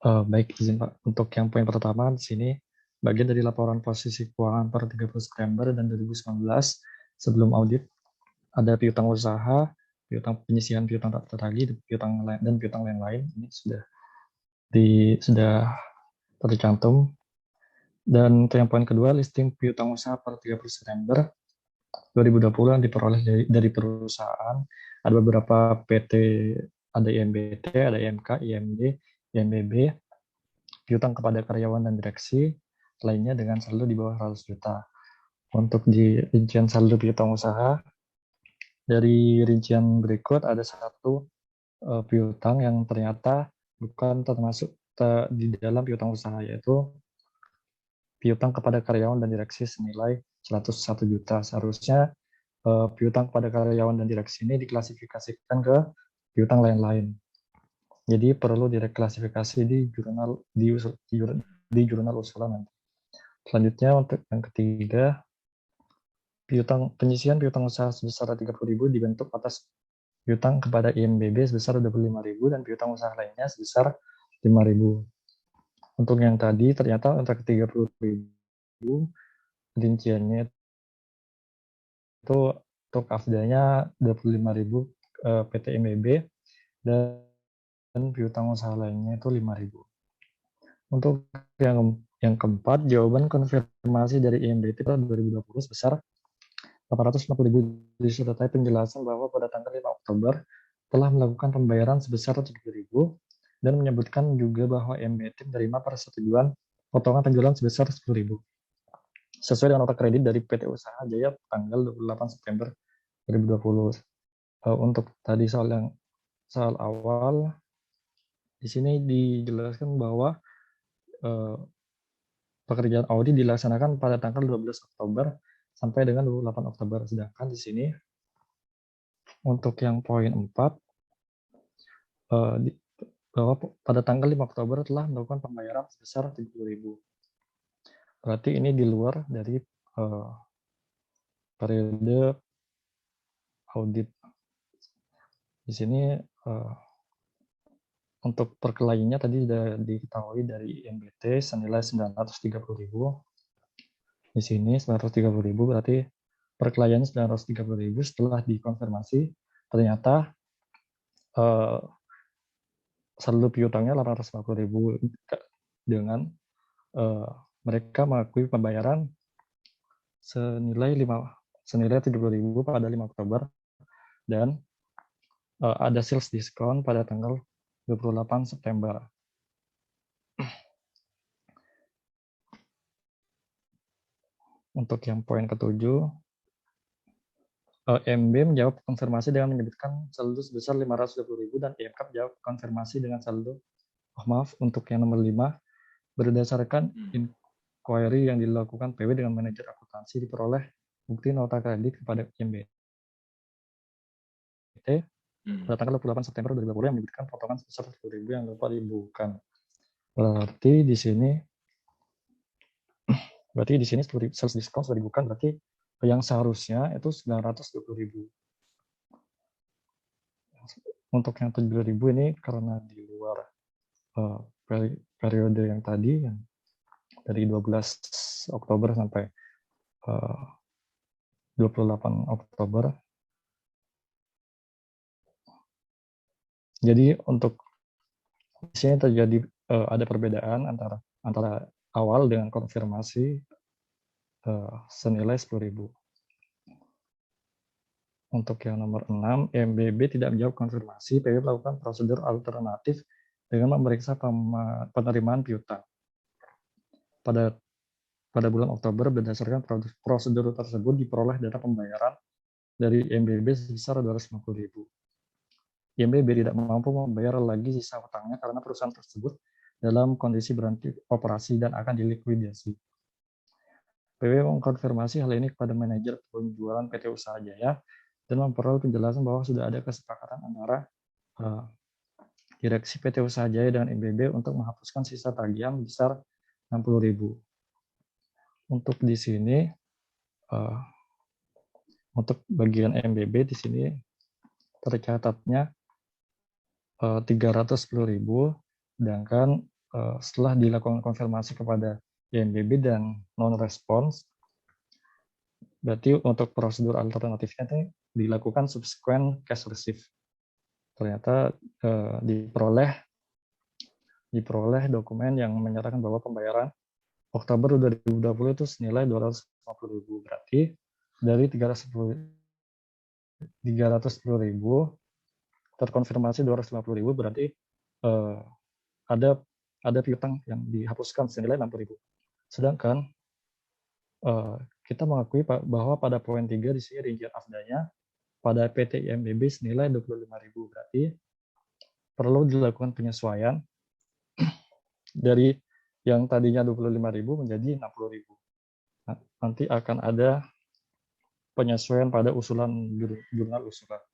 Baik, izin Pak. Untuk yang poin pertama di sini, bagian dari laporan posisi keuangan per 30 September dan 2019 sebelum audit, ada piutang usaha, piutang penyisihan piutang tak tertagih, piutang dan piutang yang lain. Ini sudah tercantum. Dan untuk yang poin kedua, listing piutang usaha per 30 September 2020 yang diperoleh dari perusahaan. Ada beberapa PT, ada IMBT, ada IMK, IMD, IMBB, piutang kepada karyawan dan direksi, lainnya dengan saldo di bawah 100 juta. Untuk di rincian saldo piutang usaha, dari rincian berikut ada satu piutang yang ternyata bukan termasuk di dalam piutang usaha, yaitu piutang kepada karyawan dan direksi senilai 101 juta. Seharusnya piutang kepada karyawan dan direksi ini diklasifikasikan ke piutang lain-lain. Jadi perlu direklasifikasi di jurnal usulan nanti. Selanjutnya untuk yang ketiga, penyisihan piutang usaha sebesar 30.000 dibentuk atas piutang kepada IMBB sebesar 25.000 dan piutang usaha lainnya sebesar 5.000. Untuk yang tadi ternyata untuk 30.000 rinciannya itu untuk afdanya 25.000 PT IMBB dan piutang usaha lainnya itu 5.000. Untuk yang keempat, jawaban konfirmasi dari IMBT tahun 2020 sebesar 850.000 disertai penjelasan bahwa pada tanggal 5 Oktober telah melakukan pembayaran sebesar 7.000 dan menyebutkan juga bahwa IMBT menerima persetujuan potongan penjualan sebesar 10.000 sesuai dengan nota kredit dari PT Usaha Jaya tanggal 28 September 2020. Untuk tadi soal awal, di sini dijelaskan bahwa pekerjaan audit dilaksanakan pada tanggal 12 Oktober sampai dengan 28 Oktober. Sedangkan di sini untuk yang poin 4, bahwa pada tanggal 5 Oktober telah melakukan pembayaran sebesar 70.000. Berarti ini di luar dari periode audit. Di sini untuk perkelahiannya tadi sudah diketahui dari IMBT senilai 930.000. Di sini 930.000 berarti perkelahian 930.000 setelah dikonfirmasi ternyata saldo piutangnya 850.000 dengan mereka mengakui pembayaran senilai 70.000 pada 5 Oktober dan ada sales diskon pada tanggal 28 September. Untuk yang poin ketujuh, MB menjawab konfirmasi dengan menyebutkan saldo sebesar 520.000 dan IMK menjawab konfirmasi dengan saldo, untuk yang nomor 5, berdasarkan inquiry yang dilakukan PW dengan manajer akuntansi diperoleh bukti nota kredit kepada MB pada tanggal 28 September 2020 yang menyebutkan potongan sebesar 10.000 yang lupa dibukukan. Berarti di sini Berarti di sini sales discount sudah dibuka, berarti yang seharusnya itu 920.000. Untuk yang 70.000 ini karena di luar periode yang tadi, yang dari 12 Oktober sampai 28 Oktober. Jadi untuk di sini terjadi ada perbedaan antara awal dengan konfirmasi senilai 10.000. Untuk yang nomor 6, MBB tidak menjawab konfirmasi, PW melakukan prosedur alternatif dengan memeriksa penerimaan piutang. Pada bulan Oktober, berdasarkan prosedur tersebut diperoleh data pembayaran dari MBB sebesar 250.000. MBB tidak mampu membayar lagi sisa utangnya karena perusahaan tersebut dalam kondisi berhenti operasi dan akan dilikuidasi. PW mengkonfirmasi hal ini kepada manajer penjualan PT Usaha Jaya dan memperoleh penjelasan bahwa sudah ada kesepakatan antara direksi PT Usaha Jaya dengan MBB untuk menghapuskan sisa tagihan besar 60.000. Untuk di sini, untuk bagian MBB di sini tercatatnya 310.000, sedangkan setelah dilakukan konfirmasi kepada MBB dan non-response, berarti untuk prosedur alternatifnya itu dilakukan subsequent cash receive. Ternyata diperoleh dokumen yang menyatakan bahwa pembayaran Oktober 2020 itu senilai 250.000. Berarti dari 310.000 terkonfirmasi 250.000, berarti ada piutang yang dihapuskan senilai 60.000. Sedangkan kita mengakui bahwa pada poin 3 di sini rincian afdanya pada PT IMBB senilai 25.000. Berarti perlu dilakukan penyesuaian dari yang tadinya 25.000 menjadi 60.000. Nanti akan ada penyesuaian pada usulan jurnal usulan.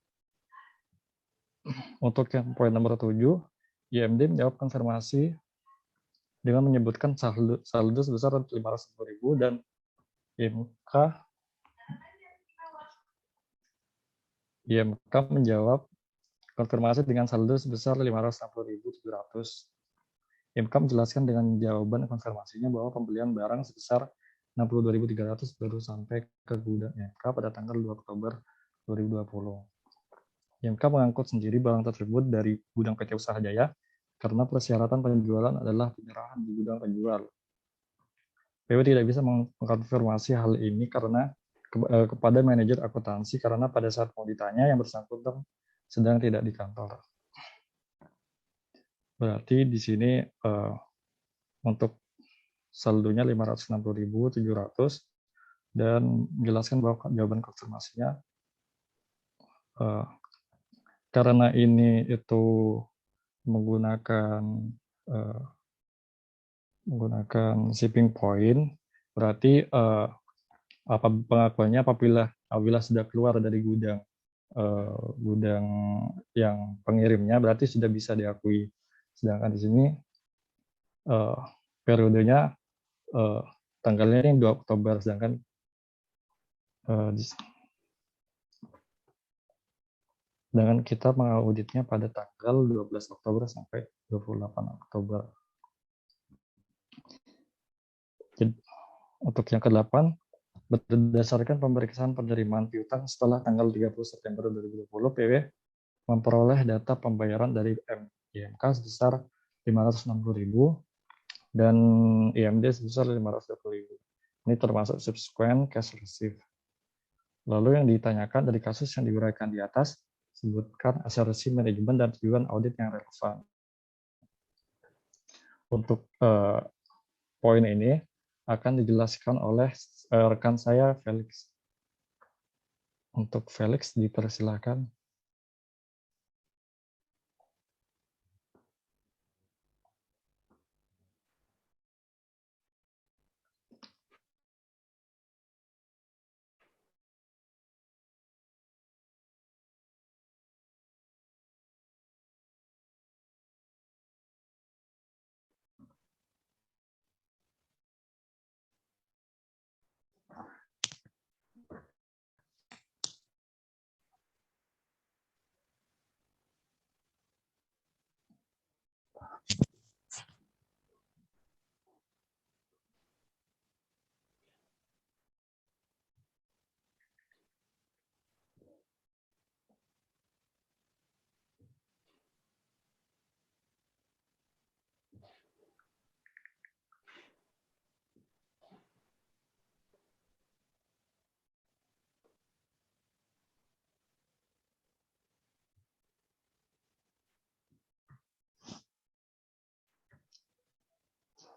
Untuk yang poin nomor 7, IMD menjawab konfirmasi dengan menyebutkan saldo sebesar 510.000 dan IMK menjawab konfirmasi dengan saldo sebesar 560.700. IMK menjelaskan dengan jawaban konfirmasinya bahwa pembelian barang sebesar 62.300 baru sampai ke gudang IMK pada tanggal 2 Oktober 2020. IMK mengangkut sendiri barang tersebut dari gudang PT Usaha Jaya karena persyaratan penjualan adalah penyerahan di gudang penjual. PW tidak bisa mengkonfirmasi hal ini karena kepada manajer akuntansi karena pada saat mau ditanya yang bersangkutan sedang tidak di kantor. Berarti di sini untuk saldonya 560.700 dan menjelaskan bahwa jawaban konfirmasinya karena ini itu menggunakan shipping point, berarti pengakuannya apabila sudah keluar dari gudang yang pengirimnya berarti sudah bisa diakui. Sedangkan di sini periodenya tanggalnya ini 2 Oktober, sedangkan kita mengauditnya pada tanggal 12 Oktober sampai 28 Oktober. Jadi, untuk yang ke-8, berdasarkan pemeriksaan penerimaan piutang setelah tanggal 30 September 2020, PW memperoleh data pembayaran dari IMK sebesar 560.000 dan IMD sebesar 520.000. Ini termasuk subsequent cash receive. Lalu yang ditanyakan dari kasus yang diuraikan di atas, sebutkan asersi manajemen dan tujuan audit yang relevan. Untuk poin ini akan dijelaskan oleh rekan saya, Felix. Untuk Felix, dipersilakan.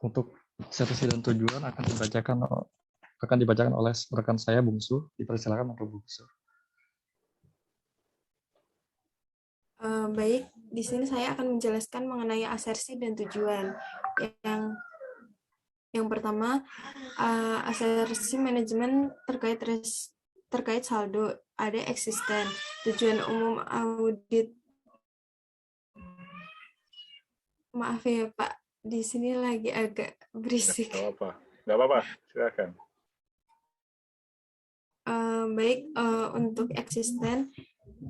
Untuk sersi dan tujuan akan dibacakan oleh rekan saya Bungsu. Dipersilakan untuk Bungsu. Baik, di sini saya akan menjelaskan mengenai asersi dan tujuan. Yang pertama, asersi manajemen terkait saldo, ada eksisten. Tujuan umum audit. Maaf ya Pak, di sini lagi agak berisik. Nggak apa-apa, silakan. Baik, untuk eksisten,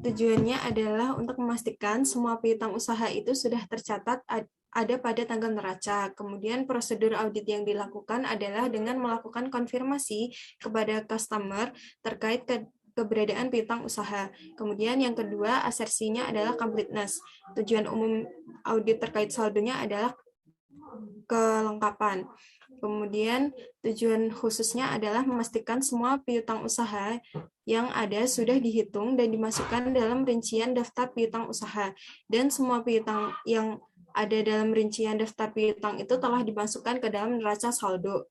tujuannya adalah untuk memastikan semua piutang usaha itu sudah tercatat ada pada tanggal neraca. Kemudian prosedur audit yang dilakukan adalah dengan melakukan konfirmasi kepada customer terkait keberadaan piutang usaha. Kemudian yang kedua, asersinya adalah completeness. Tujuan umum audit terkait saldonya adalah kelengkapan. Kemudian tujuan khususnya adalah memastikan semua piutang usaha yang ada sudah dihitung dan dimasukkan dalam rincian daftar piutang usaha. Dan semua piutang yang ada dalam rincian daftar piutang itu telah dimasukkan ke dalam neraca saldo.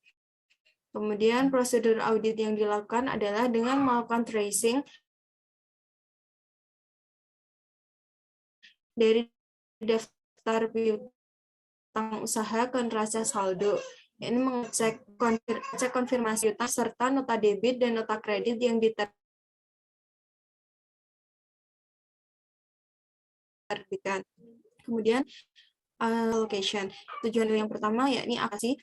Kemudian prosedur audit yang dilakukan adalah dengan melakukan tracing dari daftar piutang usaha ke neraca saldo. Ini mengecek konfirmasi utang serta nota debit dan nota kredit yang diterbitkan. Kemudian allocation. Tujuan yang pertama yakni alokasi.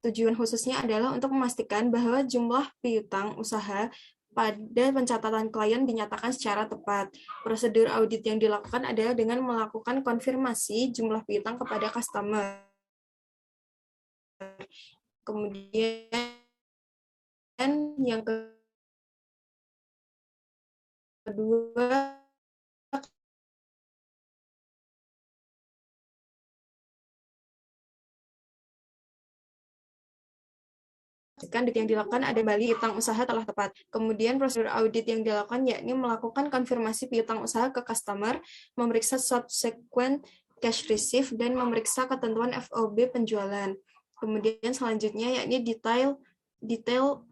Tujuan khususnya adalah untuk memastikan bahwa jumlah piutang usaha pada pencatatan klien dinyatakan secara tepat. Prosedur audit yang dilakukan adalah dengan melakukan konfirmasi jumlah piutang kepada customer. Kemudian yang kedua, yang dilakukan ada kembali piutang usaha telah tepat. Kemudian prosedur audit yang dilakukan yakni melakukan konfirmasi piutang usaha ke customer, memeriksa subsequent cash receipt, dan memeriksa ketentuan FOB penjualan. Kemudian selanjutnya yakni detail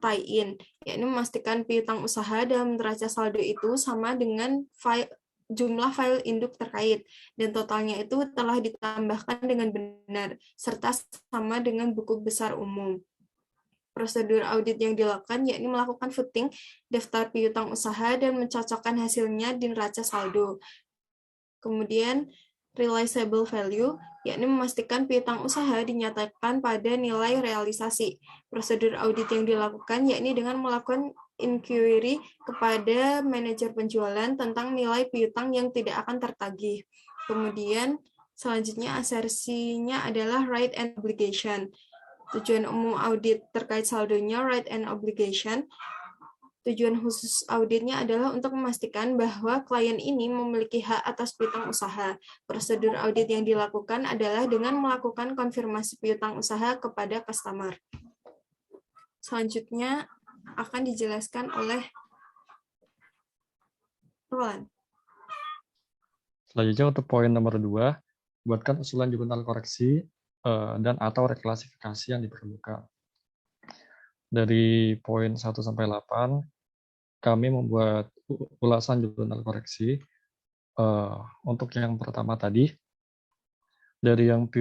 tie-in, yakni memastikan piutang usaha dalam neraca saldo itu sama dengan jumlah file induk terkait, dan totalnya itu telah ditambahkan dengan benar, serta sama dengan buku besar umum. Prosedur audit yang dilakukan yakni melakukan footing daftar piutang usaha dan mencocokkan hasilnya di neraca saldo. Kemudian realizable value, yakni memastikan piutang usaha dinyatakan pada nilai realisasi. Prosedur audit yang dilakukan yakni dengan melakukan inquiry kepada manajer penjualan tentang nilai piutang yang tidak akan tertagih. Kemudian selanjutnya asersinya adalah right and obligation. Tujuan umum audit terkait saldonya right and obligation. Tujuan khusus auditnya adalah untuk memastikan bahwa klien ini memiliki hak atas piutang usaha. Prosedur audit yang dilakukan adalah dengan melakukan konfirmasi piutang usaha kepada customer. Selanjutnya akan dijelaskan oleh Roland. Selanjutnya untuk poin nomor 2, buatkan usulan jurnal koreksi dan atau reklasifikasi yang diperlukan. Dari poin 1 sampai 8, kami membuat ulasan jurnal koreksi. Untuk yang pertama tadi, dari yang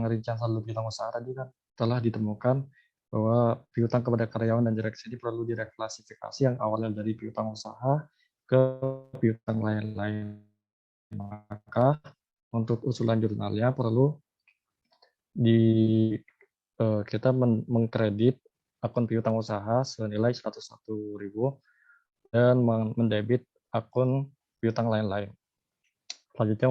rincian saldo piutang usaha tadi kan telah ditemukan bahwa piutang kepada karyawan dan direksi ini perlu direklasifikasi yang awalnya dari piutang usaha ke piutang lain-lain. Maka untuk usulan jurnalnya perlu kita mengkredit akun piutang usaha senilai 101.000 dan mendebit akun piutang lain-lain. Selanjutnya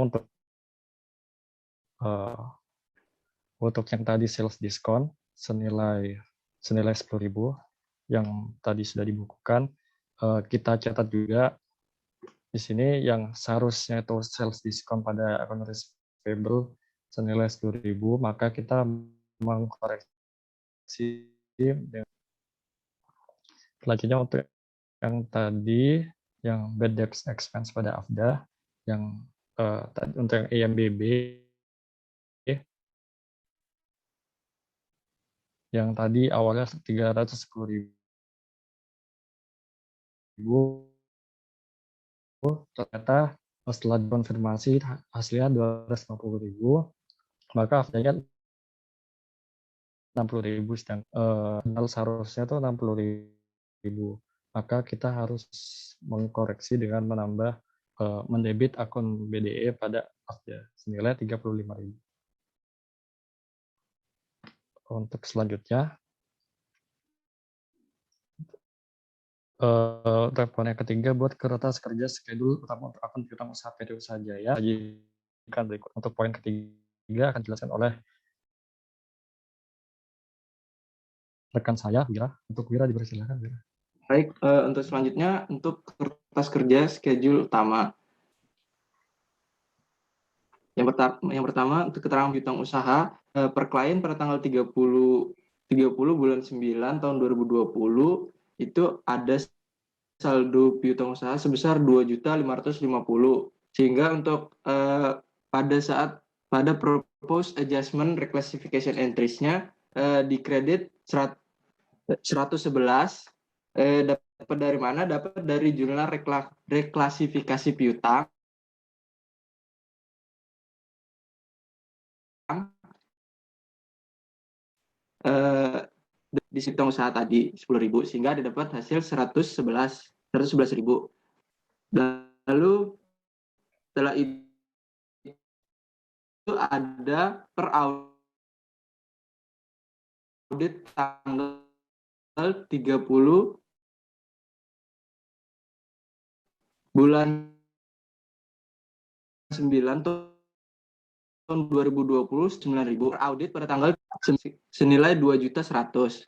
untuk yang tadi sales diskon senilai 10.000 yang tadi sudah dibukukan, kita catat juga di sini yang seharusnya itu sales diskon pada akun receivable senilai 10.000, maka kita mengkoreksi. Selanjutnya untuk yang tadi yang bad debt expense pada AFDA, yang untuk yang EMBB yang tadi awalnya 310.000 ternyata setelah dikonfirmasi hasilnya 250.000, maka hasilnya 60.000, sedang seharusnya itu 60.000. Maka kita harus mengkoreksi dengan menambah mendebit akun BDE pada Afja senilai 35.000. Untuk selanjutnya, telepon yang ketiga buat kertas kerja schedule utama untuk akun piutang usaha PT Usaha Jaya. Sajikan berikut. Untuk poin ketiga akan dijelaskan oleh rekan saya, Wira. Untuk Wira dipersilakan, Wira. Baik, untuk selanjutnya untuk kertas kerja schedule utama. Yang pertama untuk keterangan piutang usaha per klien pada tanggal 30 bulan 9 tahun 2020 itu ada saldo piutang usaha sebesar 2.550.000. Sehingga untuk pada proposed adjustment reclassification entries-nya di kredit 111. Dapat dari mana? Dapat dari jurnal reklasifikasi piutang di piutang usaha tadi 10.000, sehingga didapat hasil 111.000. Lalu setelah itu ada per audit tanggal 30 bulan 9 tahun 2020 9.000 per audit pada tanggal senilai 2.100.000.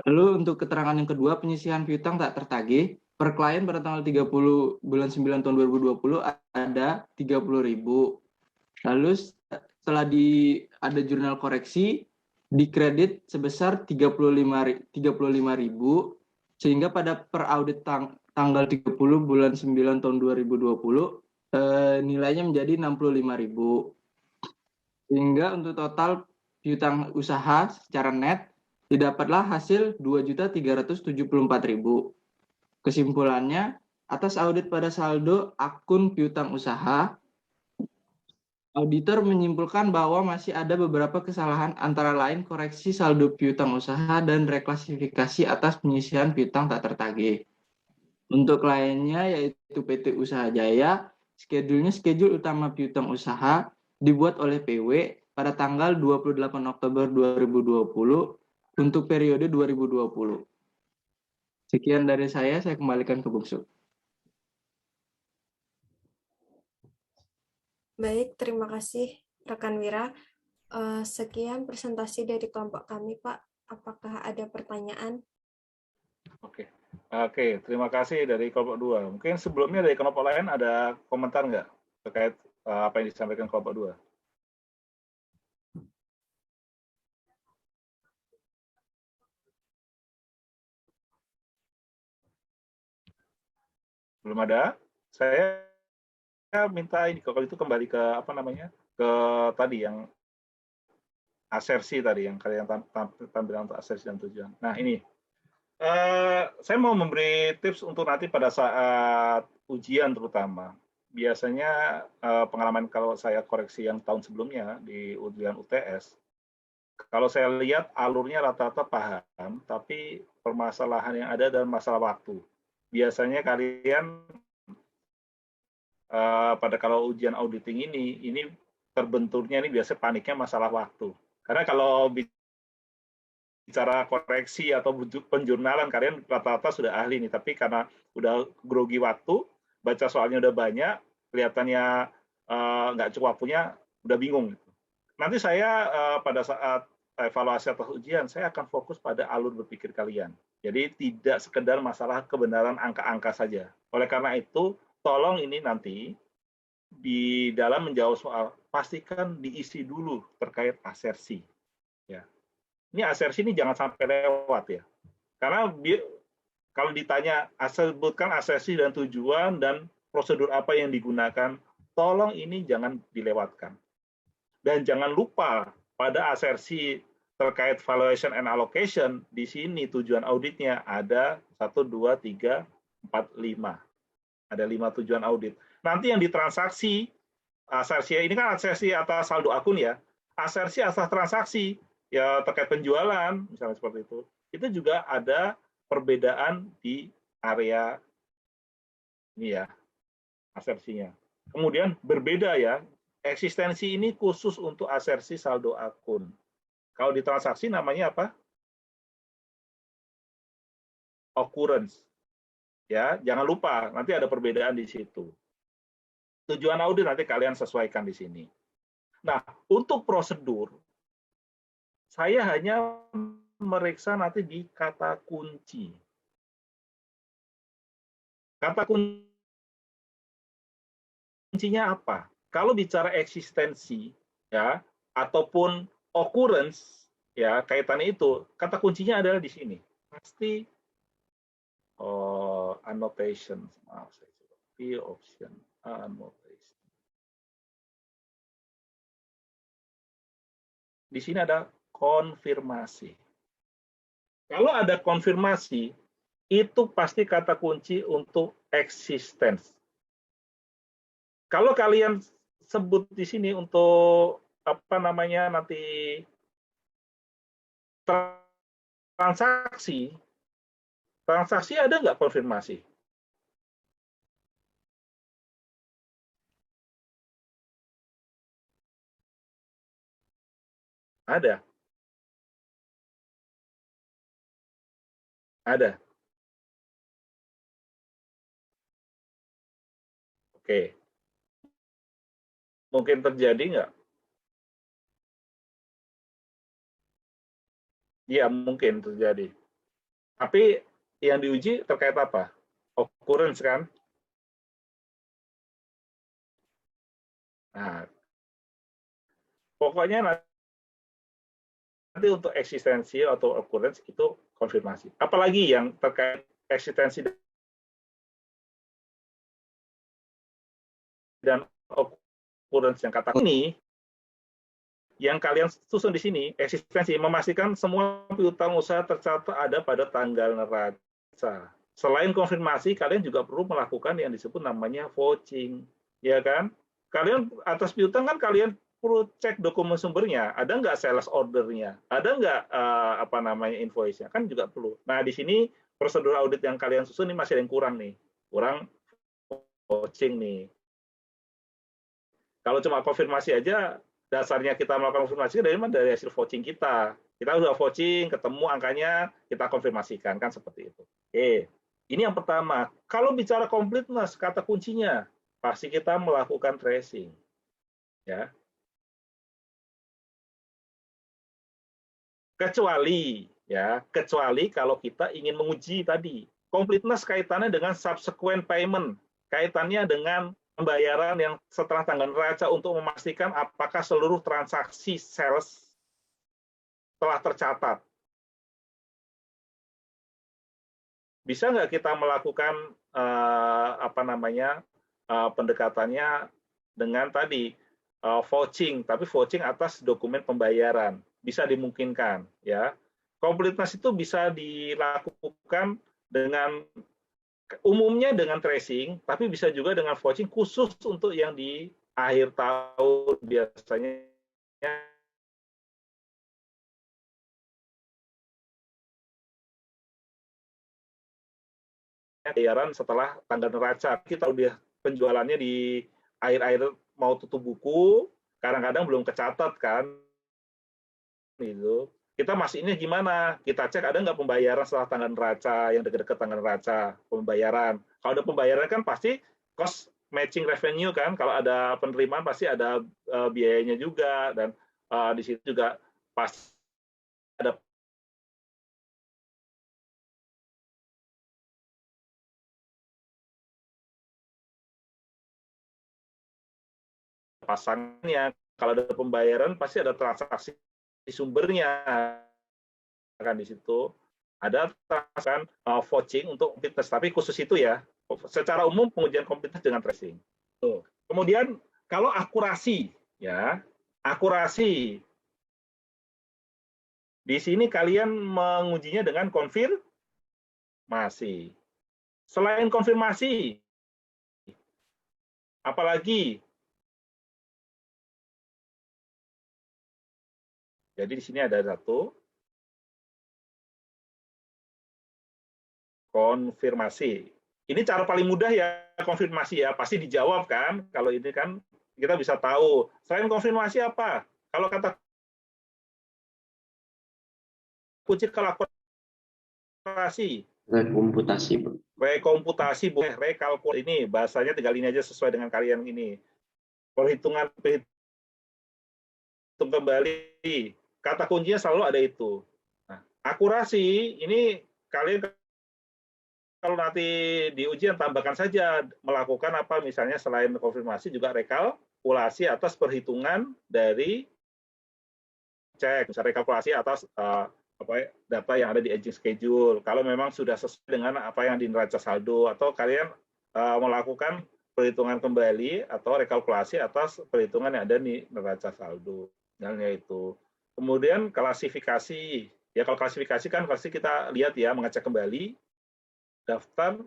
Lalu untuk keterangan yang kedua, penyisihan piutang tak tertagih per klien pada tanggal 30 bulan 9 tahun 2020 ada 30.000. Lalu setelah ada jurnal koreksi di kredit sebesar 35.000, sehingga pada per audit tanggal 30 bulan 9 tahun 2020 nilainya menjadi 65.000. Sehingga untuk total piutang usaha secara net didapatlah hasil 2.374.000. Kesimpulannya, atas audit pada saldo akun piutang usaha, auditor menyimpulkan bahwa masih ada beberapa kesalahan, antara lain koreksi saldo piutang usaha dan reklasifikasi atas penyisihan piutang tak tertagih. Untuk kliennya yaitu PT Usaha Jaya, schedule utama piutang usaha dibuat oleh PW pada tanggal 28 Oktober 2020 untuk periode 2020. Sekian dari saya kembalikan ke Bungsu. Baik, terima kasih rekan Wira. Sekian presentasi dari kelompok kami, Pak. Apakah ada pertanyaan? Oke, terima kasih dari kelompok 2. Mungkin sebelumnya dari kelompok lain ada komentar nggak terkait apa yang disampaikan kelompok 2? Belum ada? Saya minta ini kalau itu kembali ke apa namanya? Ke tadi yang asersi tadi yang kalian tampilan untuk asersi dan tujuan. Nah, ini saya mau memberi tips untuk nanti pada saat ujian terutama. Biasanya pengalaman kalau saya koreksi yang tahun sebelumnya di ujian UTS, kalau saya lihat alurnya rata-rata paham, tapi permasalahan yang ada adalah masalah waktu. Biasanya kalian pada kalau ujian auditing ini terbenturnya ini biasa paniknya masalah waktu. Karena kalau bicara koreksi atau penjurnalan, kalian rata-rata sudah ahli nih, tapi karena udah grogi waktu, baca soalnya udah banyak, kelihatannya nggak cukup waktunya, udah bingung. Nanti saya pada saat evaluasi atas ujian, saya akan fokus pada alur berpikir kalian. Jadi tidak sekedar masalah kebenaran angka-angka saja. Oleh karena itu, tolong ini nanti di dalam menjawab soal, pastikan diisi dulu terkait asersi. Ya. Ini asersi ini jangan sampai lewat ya. Karena kalau ditanya, sebutkan asersi dan tujuan dan prosedur apa yang digunakan, tolong ini jangan dilewatkan. Dan jangan lupa pada asersi terkait valuation and allocation, di sini tujuan auditnya ada 1, 2, 3, 4, 5. Ada 5 tujuan audit. Nanti yang di transaksi, asersi ini kan asersi atas saldo akun ya, asersi atas transaksi, ya terkait penjualan, misalnya seperti itu juga ada perbedaan di area ini ya, asersinya. Kemudian berbeda ya, eksistensi ini khusus untuk asersi saldo akun. Kalau di transaksi namanya apa? Occurrence. Ya, jangan lupa nanti ada perbedaan di situ. Tujuan audit nanti kalian sesuaikan di sini. Nah, untuk prosedur saya hanya meriksa nanti di kata kunci. Kata kuncinya apa? Kalau bicara eksistensi ya ataupun occurrence ya kaitannya itu, kata kuncinya adalah di sini. Pasti annotation, maaf saya coba. P option annotation. Di sini ada konfirmasi. Kalau ada konfirmasi, itu pasti kata kunci untuk existence. Kalau kalian sebut di sini untuk apa namanya nanti transaksi ada nggak konfirmasi? Ada. Ada. Oke. Mungkin terjadi nggak? Iya, mungkin terjadi. Tapi yang diuji terkait apa? Occurrence kan? Nah, pokoknya nanti untuk eksistensi atau occurrence itu konfirmasi. Apalagi yang terkait eksistensi dan occurrence yang kata ini, yang kalian susun di sini, eksistensi memastikan semua piutang usaha tercatat ada pada tanggal neraca. Selain konfirmasi, kalian juga perlu melakukan yang disebut namanya vouching, ya kan? Kalian atas piutang kan kalian perlu cek dokumen sumbernya, ada nggak sales ordernya, ada nggak apa namanya invoice-nya, kan juga perlu. Nah di sini prosedur audit yang kalian susun ini masih ada yang kurang nih, kurang vouching nih. Kalau cuma konfirmasi aja, dasarnya kita melakukan konfirmasi dari hasil vouching kita. Kita sudah vouching, ketemu angkanya, kita konfirmasikan kan seperti itu. Oke, ini yang pertama. Kalau bicara completeness, kata kuncinya pasti kita melakukan tracing, ya. Kecuali kalau kita ingin menguji tadi completeness kaitannya dengan subsequent payment, kaitannya dengan pembayaran yang setelah tanggal neraca untuk memastikan apakah seluruh transaksi sales telah tercatat. Bisa nggak kita melakukan apa namanya pendekatannya dengan tadi vouching, tapi vouching atas dokumen pembayaran? Bisa dimungkinkan, ya. Completeness itu bisa dilakukan dengan umumnya dengan tracing, tapi bisa juga dengan vouching khusus untuk yang di akhir tahun biasanya pembayaran setelah tanggal neraca. Kita udah penjualannya di akhir-akhir mau tutup buku, kadang-kadang belum kecatat kan, itu kita masih ini gimana? Kita cek ada nggak pembayaran setelah tanggal neraca yang dekat-dekat tanggal neraca pembayaran. Kalau ada pembayaran kan pasti cost matching revenue kan. Kalau ada penerimaan pasti ada biayanya juga dan di situ juga pasti ada pasangannya. Kalau ada pembayaran pasti ada transaksi sumbernya kan di situ ada transaksi vouching untuk completeness, tapi khusus itu ya. Secara umum pengujian completeness dengan tracing. Kemudian kalau akurasi ya, akurasi Di sini kalian mengujinya dengan konfirmasi. Selain konfirmasi, apalagi? Jadi di sini ada satu konfirmasi. Ini cara paling mudah ya konfirmasi ya, pasti dijawab kan. Kalau ini kan kita bisa tahu. Selain konfirmasi apa? Kalau kata kunci kolaborasi. Rekomputasi, Bu. Rekomputasi boleh, rekalkulasi ini bahasanya tinggal ini aja sesuai dengan kalian ini. Perhitung kembali. Kata kuncinya selalu ada itu. Nah, akurasi ini kalian kalau nanti di ujian tambahkan saja melakukan apa misalnya selain konfirmasi juga rekalkulasi atas perhitungan dari cek, misalnya rekalkulasi atas data yang ada di aging schedule. Kalau memang sudah sesuai dengan apa yang di neraca saldo atau kalian melakukan perhitungan kembali atau rekalkulasi atas perhitungan yang ada di neraca saldo. Misalnya itu. Kemudian klasifikasi. Ya kalau klasifikasi kan pasti kita lihat ya mengecek kembali daftar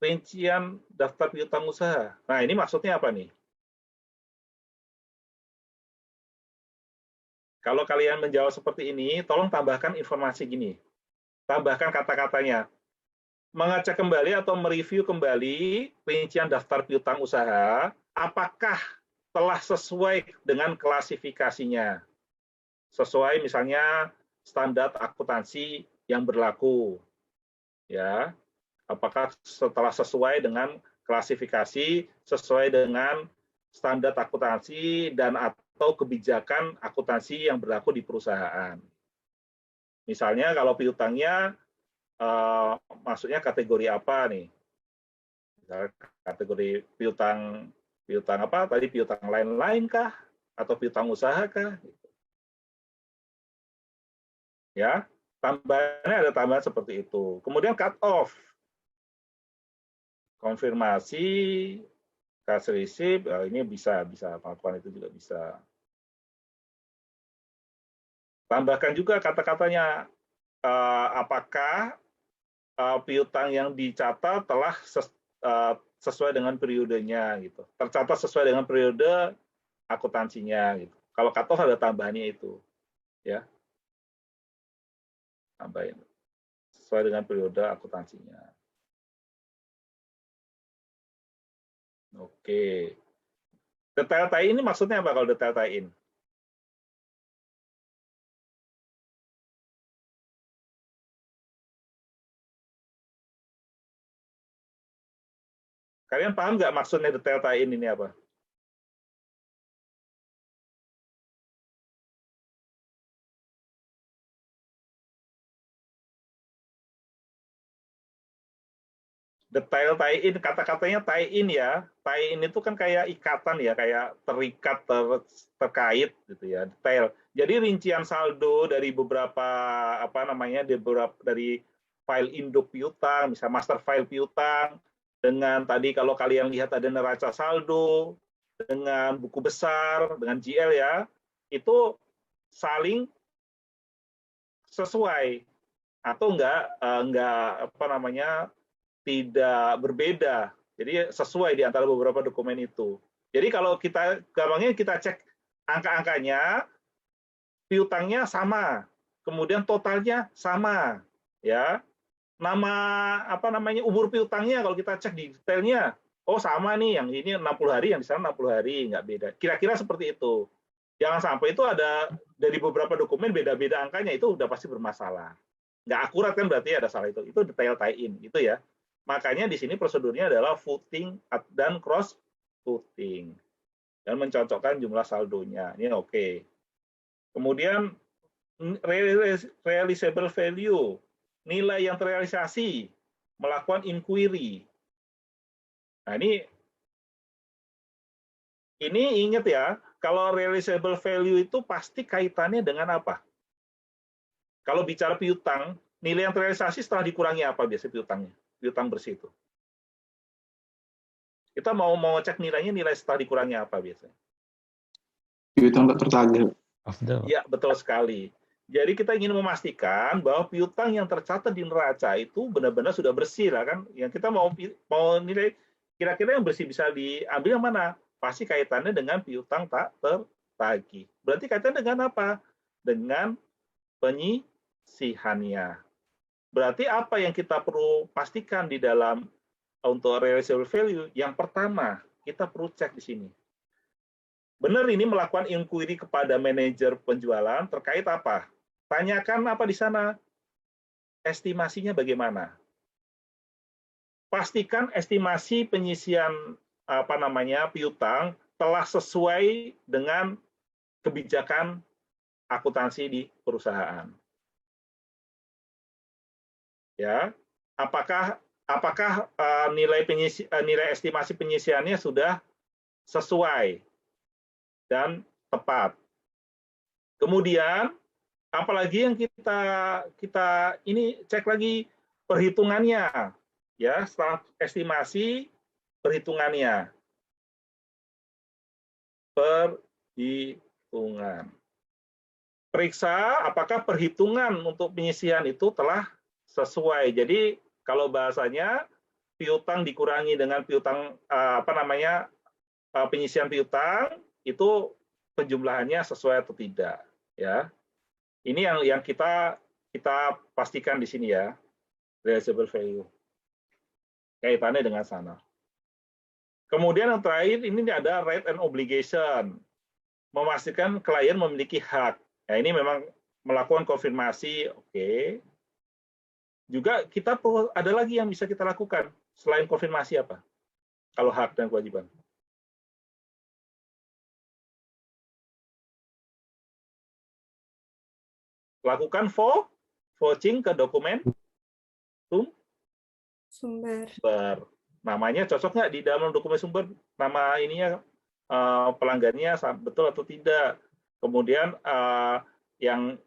rincian daftar piutang usaha. Nah, ini maksudnya apa nih? Kalau kalian menjawab seperti ini, tolong tambahkan informasi gini. Tambahkan kata-katanya. Mengecek kembali atau mereview kembali rincian daftar piutang usaha, apakah telah sesuai dengan klasifikasinya? Sesuai misalnya standar akuntansi yang berlaku. Ya. Apakah setelah sesuai dengan klasifikasi, sesuai dengan standar akuntansi dan atau kebijakan akuntansi yang berlaku di perusahaan. Misalnya kalau piutangnya maksudnya kategori apa nih? Misalnya kategori piutang apa? Tadi piutang lain-lain kah? Atau piutang usaha kah? Ya, tambahannya ada tambahan seperti itu. Kemudian cut off. Konfirmasi, cash receipt, ini bisa melakukan itu juga bisa. Tambahkan juga kata-katanya, apakah piutang yang dicatat telah sesuai dengan periodenya gitu. Tercatat sesuai dengan periode akuntansinya gitu. Kalau cut off ada tambahannya itu. Ya. Tambahin. Sesuai dengan periode akuntansinya. Oke. Detail tie-in ini maksudnya apa kalau detail tie-in? Kalian paham nggak maksudnya detail tie-in ini apa? Detail tie-in, kata-katanya tie-in ya. Tie-in itu kan kayak ikatan ya, kayak terikat, terkait gitu ya, detail. Jadi rincian saldo dari beberapa dari file induk piutang, misalnya master file piutang, dengan tadi kalau kalian lihat ada neraca saldo, dengan buku besar, dengan GL ya, itu saling sesuai atau enggak tidak berbeda. Jadi sesuai di antara beberapa dokumen itu. Jadi kalau kita gampangnya kita cek angka-angkanya, piutangnya sama, kemudian totalnya sama, ya. Umur piutangnya kalau kita cek di detailnya, oh sama nih, yang ini 60 hari, yang di sana 60 hari, nggak beda. Kira-kira seperti itu. Jangan sampai itu ada dari beberapa dokumen beda-beda angkanya, itu udah pasti bermasalah. Nggak akurat kan berarti ada salah itu. Itu detail tie-in, itu ya. Makanya di sini prosedurnya adalah footing dan cross footing dan mencocokkan jumlah saldonya. Ini oke. Kemudian realizable value, nilai yang terrealisasi, melakukan inquiry. Nah, ini ingat ya, kalau realizable value itu pasti kaitannya dengan apa? Kalau bicara piutang, nilai yang terrealisasi setelah dikurangi apa biasanya piutangnya? Piutang bersih itu. Kita mau cek nilainya, nilai setelah dikurangi apa biasanya? Piutang tak tertagih. Ya, betul sekali. Jadi kita ingin memastikan bahwa piutang yang tercatat di neraca itu benar-benar sudah bersih lah kan. Yang kita mau nilai kira-kira yang bersih bisa diambil yang mana? Pasti kaitannya dengan piutang tak tertagih. Berarti kaitannya dengan apa? Dengan penyisihannya. Berarti apa yang kita perlu pastikan di dalam untuk realizable value? Yang pertama, kita perlu cek di sini. Benar ini melakukan inquiry kepada manajer penjualan terkait apa? Tanyakan apa di sana? Estimasinya bagaimana? Pastikan estimasi penyisian piutang telah sesuai dengan kebijakan akuntansi di perusahaan. Ya, apakah nilai estimasi penyisiannya sudah sesuai dan tepat? Kemudian apalagi yang kita ini cek lagi perhitungannya, ya setelah estimasi perhitungannya, periksa apakah perhitungan untuk penyisihan itu telah sesuai. Jadi kalau bahasanya piutang dikurangi dengan piutang penyisihan piutang itu penjumlahannya sesuai atau tidak, ya. Ini yang kita pastikan di sini ya, realizable value. Kaitannya dengan sana. Kemudian yang terakhir ini ada right and obligation. Memastikan klien memiliki hak. Nah, ini memang melakukan konfirmasi, oke. Juga kita perlu ada lagi yang bisa kita lakukan selain konfirmasi apa? Kalau hak dan kewajiban. Lakukan vouching ke dokumen Sumber. Namanya cocok nggak di dalam dokumen sumber? Nama ininya pelanggannya betul atau tidak? Kemudian yang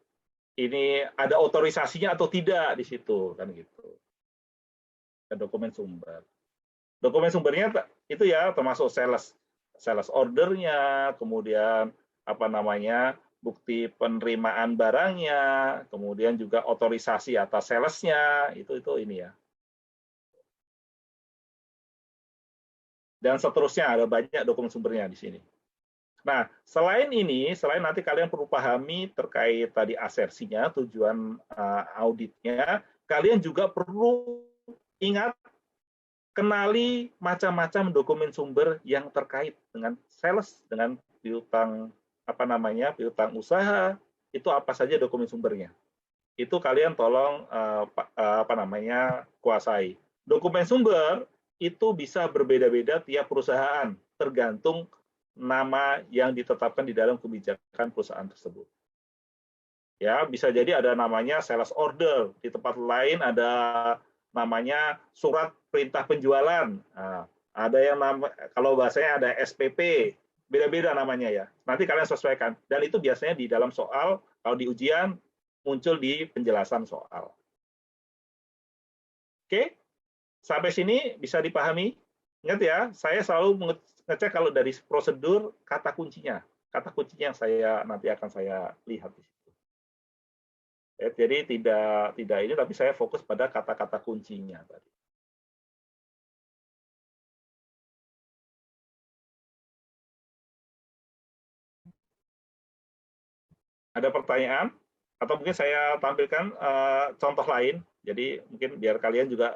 ini ada otorisasinya atau tidak di situ kan gitu. Ke dokumen sumber. Dokumen sumbernya itu ya termasuk sales ordernya, kemudian bukti penerimaan barangnya, kemudian juga otorisasi atas salesnya, itu ini ya. Dan seterusnya ada banyak dokumen sumbernya di sini. Nah, selain nanti kalian perlu pahami terkait tadi asersinya, tujuan auditnya, kalian juga perlu ingat kenali macam-macam dokumen sumber yang terkait dengan sales, dengan piutang piutang usaha, itu apa saja dokumen sumbernya. Itu kalian tolong kuasai. Dokumen sumber itu bisa berbeda-beda tiap perusahaan, tergantung nama yang ditetapkan di dalam kebijakan perusahaan tersebut. Ya, bisa jadi ada namanya sales order, di tempat lain ada namanya surat perintah penjualan. Nah, ada yang kalau bahasanya ada SPP, beda-beda namanya ya. Nanti kalian sesuaikan. Dan itu biasanya di dalam soal, kalau di ujian muncul di penjelasan soal. Oke, sampai sini bisa dipahami? Ingat ya, saya selalu ngecek kalau dari prosedur kata kuncinya yang nanti akan saya lihat di situ. Ya, jadi tidak ini, tapi saya fokus pada kata-kata kuncinya tadi. Ada pertanyaan? Atau mungkin saya tampilkan contoh lain. Jadi mungkin biar kalian juga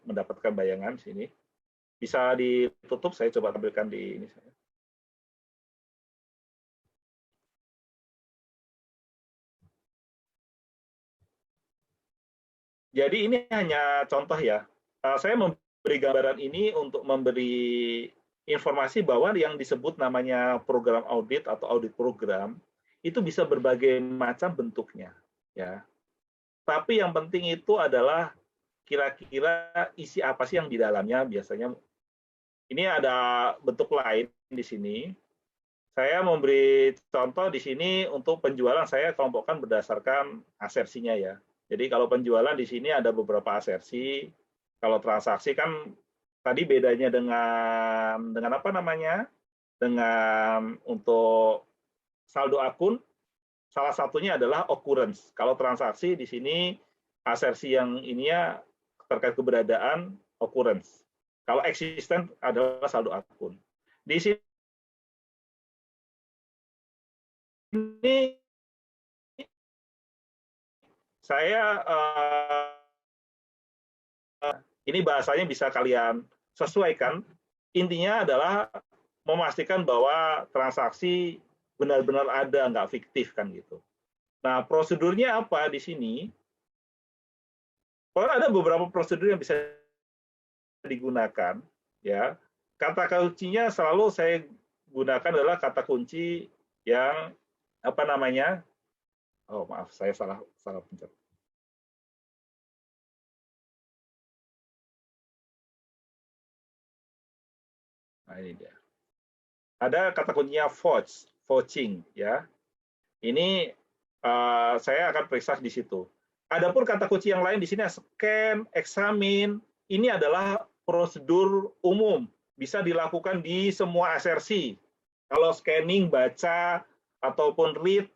mendapatkan bayangan di sini. Bisa ditutup, saya coba tampilkan di ini. Jadi ini hanya contoh ya. Saya memberi gambaran ini untuk memberi informasi bahwa yang disebut namanya program audit atau audit program itu bisa berbagai macam bentuknya, ya. Tapi yang penting itu adalah kira-kira isi apa sih yang di dalamnya. Biasanya ini ada bentuk lain di sini. Saya memberi contoh di sini untuk penjualan, saya kelompokkan berdasarkan asersinya ya. Jadi kalau penjualan di sini ada beberapa asersi. Kalau transaksi kan tadi bedanya dengan dengan untuk saldo akun, salah satunya adalah occurrence. Kalau transaksi di sini asersi yang ininya terkait keberadaan occurrence. Kalau existent adalah saldo akun. Di sini saya ini bahasanya bisa kalian sesuaikan. Intinya adalah memastikan bahwa transaksi benar-benar ada, nggak fiktif kan gitu. Nah, prosedurnya apa di sini? Ada beberapa prosedur yang bisa digunakan, ya. Kata kuncinya selalu saya gunakan adalah kata kunci yang apa namanya? Oh, maaf, saya salah pencet. Nah, ini dia. Ada kata kuncinya vouching, ya. Ini saya akan periksa di situ. Adapun kata kunci yang lain di sini scan, examine, ini adalah prosedur umum, bisa dilakukan di semua asersi. Kalau scanning, baca, ataupun read,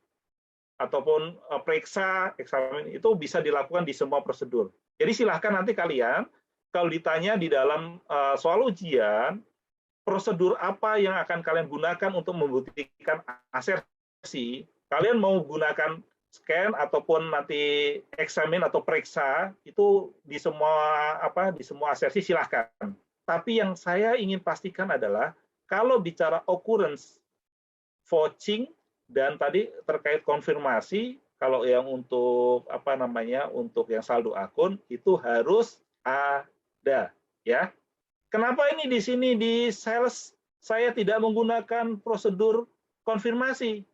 ataupun periksa, examine, itu bisa dilakukan di semua prosedur. Jadi silahkan nanti kalian, kalau ditanya di dalam soal ujian, prosedur apa yang akan kalian gunakan untuk membuktikan asersi, kalian mau gunakan scan ataupun nanti examine atau periksa, itu di semua asersi silahkan. Tapi yang saya ingin pastikan adalah kalau bicara occurrence, vouching, dan tadi terkait konfirmasi, kalau yang untuk untuk yang saldo akun itu harus ada, ya. Kenapa ini di sini di sales saya tidak menggunakan prosedur konfirmasi?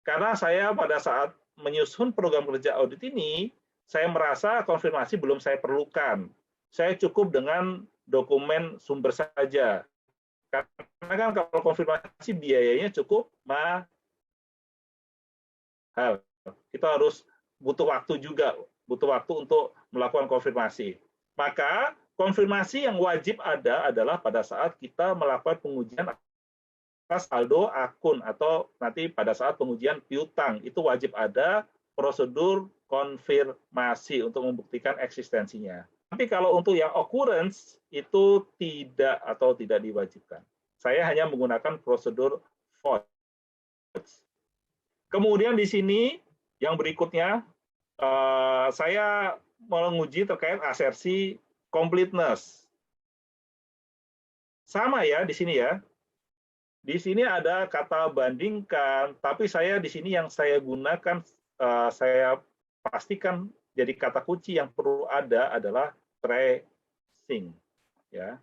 Karena saya pada saat menyusun program kerja audit ini, saya merasa konfirmasi belum saya perlukan. Saya cukup dengan dokumen sumber saja. Karena kan kalau konfirmasi biayanya cukup mahal. Kita harus butuh waktu juga, butuh waktu untuk melakukan konfirmasi. Maka konfirmasi yang wajib ada adalah pada saat kita melakukan pengujian saldo akun atau nanti pada saat pengujian piutang, itu wajib ada prosedur konfirmasi untuk membuktikan eksistensinya. Tapi kalau untuk yang occurrence itu tidak diwajibkan. Saya hanya menggunakan prosedur vouch. Kemudian di sini yang berikutnya saya menguji terkait asersi completeness. Sama ya di sini ya. Di sini ada kata bandingkan, tapi saya di sini yang saya gunakan, saya pastikan jadi kata kunci yang perlu ada adalah tracing. Ya.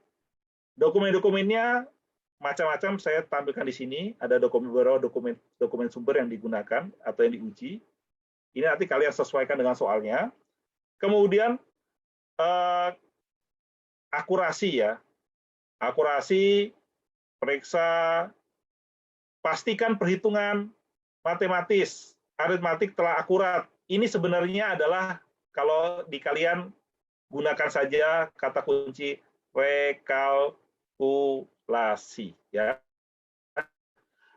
Dokumen-dokumennya macam-macam saya tampilkan di sini. Ada beberapa dokumen sumber yang digunakan atau yang diuji. Ini nanti kalian sesuaikan dengan soalnya. Kemudian akurasi ya. Akurasi, periksa, pastikan perhitungan matematis, aritmatik telah akurat. Ini sebenarnya adalah kalau di kalian gunakan saja kata kunci rekalkulasi ya.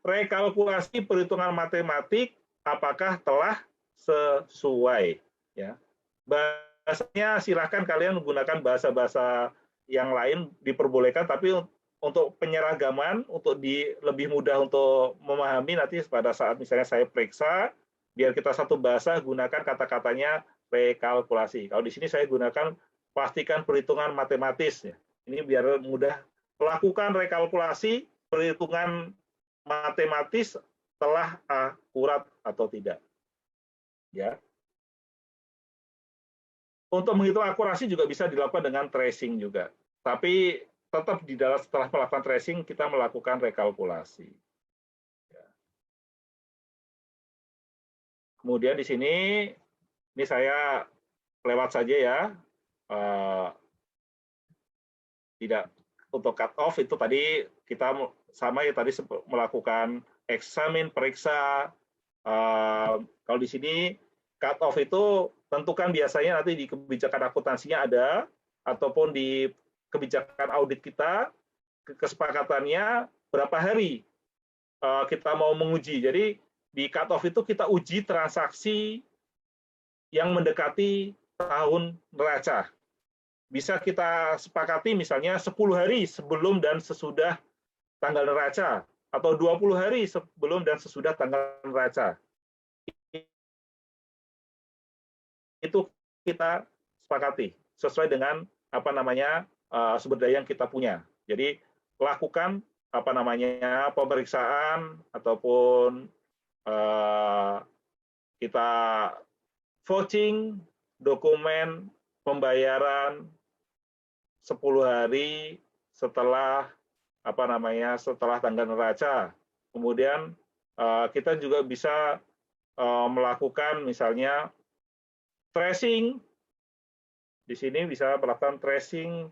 Rekalkulasi perhitungan matematik apakah telah sesuai ya. Bahasanya silakan kalian gunakan bahasa-bahasa yang lain diperbolehkan, tapi untuk penyeragaman, untuk lebih mudah untuk memahami nanti pada saat misalnya saya periksa, biar kita satu bahasa gunakan kata-katanya rekalkulasi. Kalau di sini saya gunakan pastikan perhitungan matematis. Ya. Ini biar mudah lakukan rekalkulasi, perhitungan matematis telah akurat atau tidak. Ya. Untuk menghitung akurasi juga bisa dilakukan dengan tracing juga. Tapi tetap di dalam setelah melakukan tracing kita melakukan rekalkulasi. Ya. Kemudian di sini ini saya lewat saja ya. Tidak untuk cut off itu tadi kita sama ya tadi melakukan examine, periksa. Kalau di sini cut off itu tentukan biasanya nanti di kebijakan akuntansinya ada ataupun di kebijakan audit kita, kesepakatannya berapa hari kita mau menguji. Jadi di cut-off itu kita uji transaksi yang mendekati tahun neraca. Bisa kita sepakati misalnya 10 hari sebelum dan sesudah tanggal neraca, atau 20 hari sebelum dan sesudah tanggal neraca. Itu kita sepakati sesuai dengan sumber daya yang kita punya. Jadi lakukan pemeriksaan ataupun kita vouching dokumen pembayaran 10 hari setelah setelah tanggal neraca. Kemudian kita juga bisa melakukan misalnya tracing. Di sini bisa melakukan tracing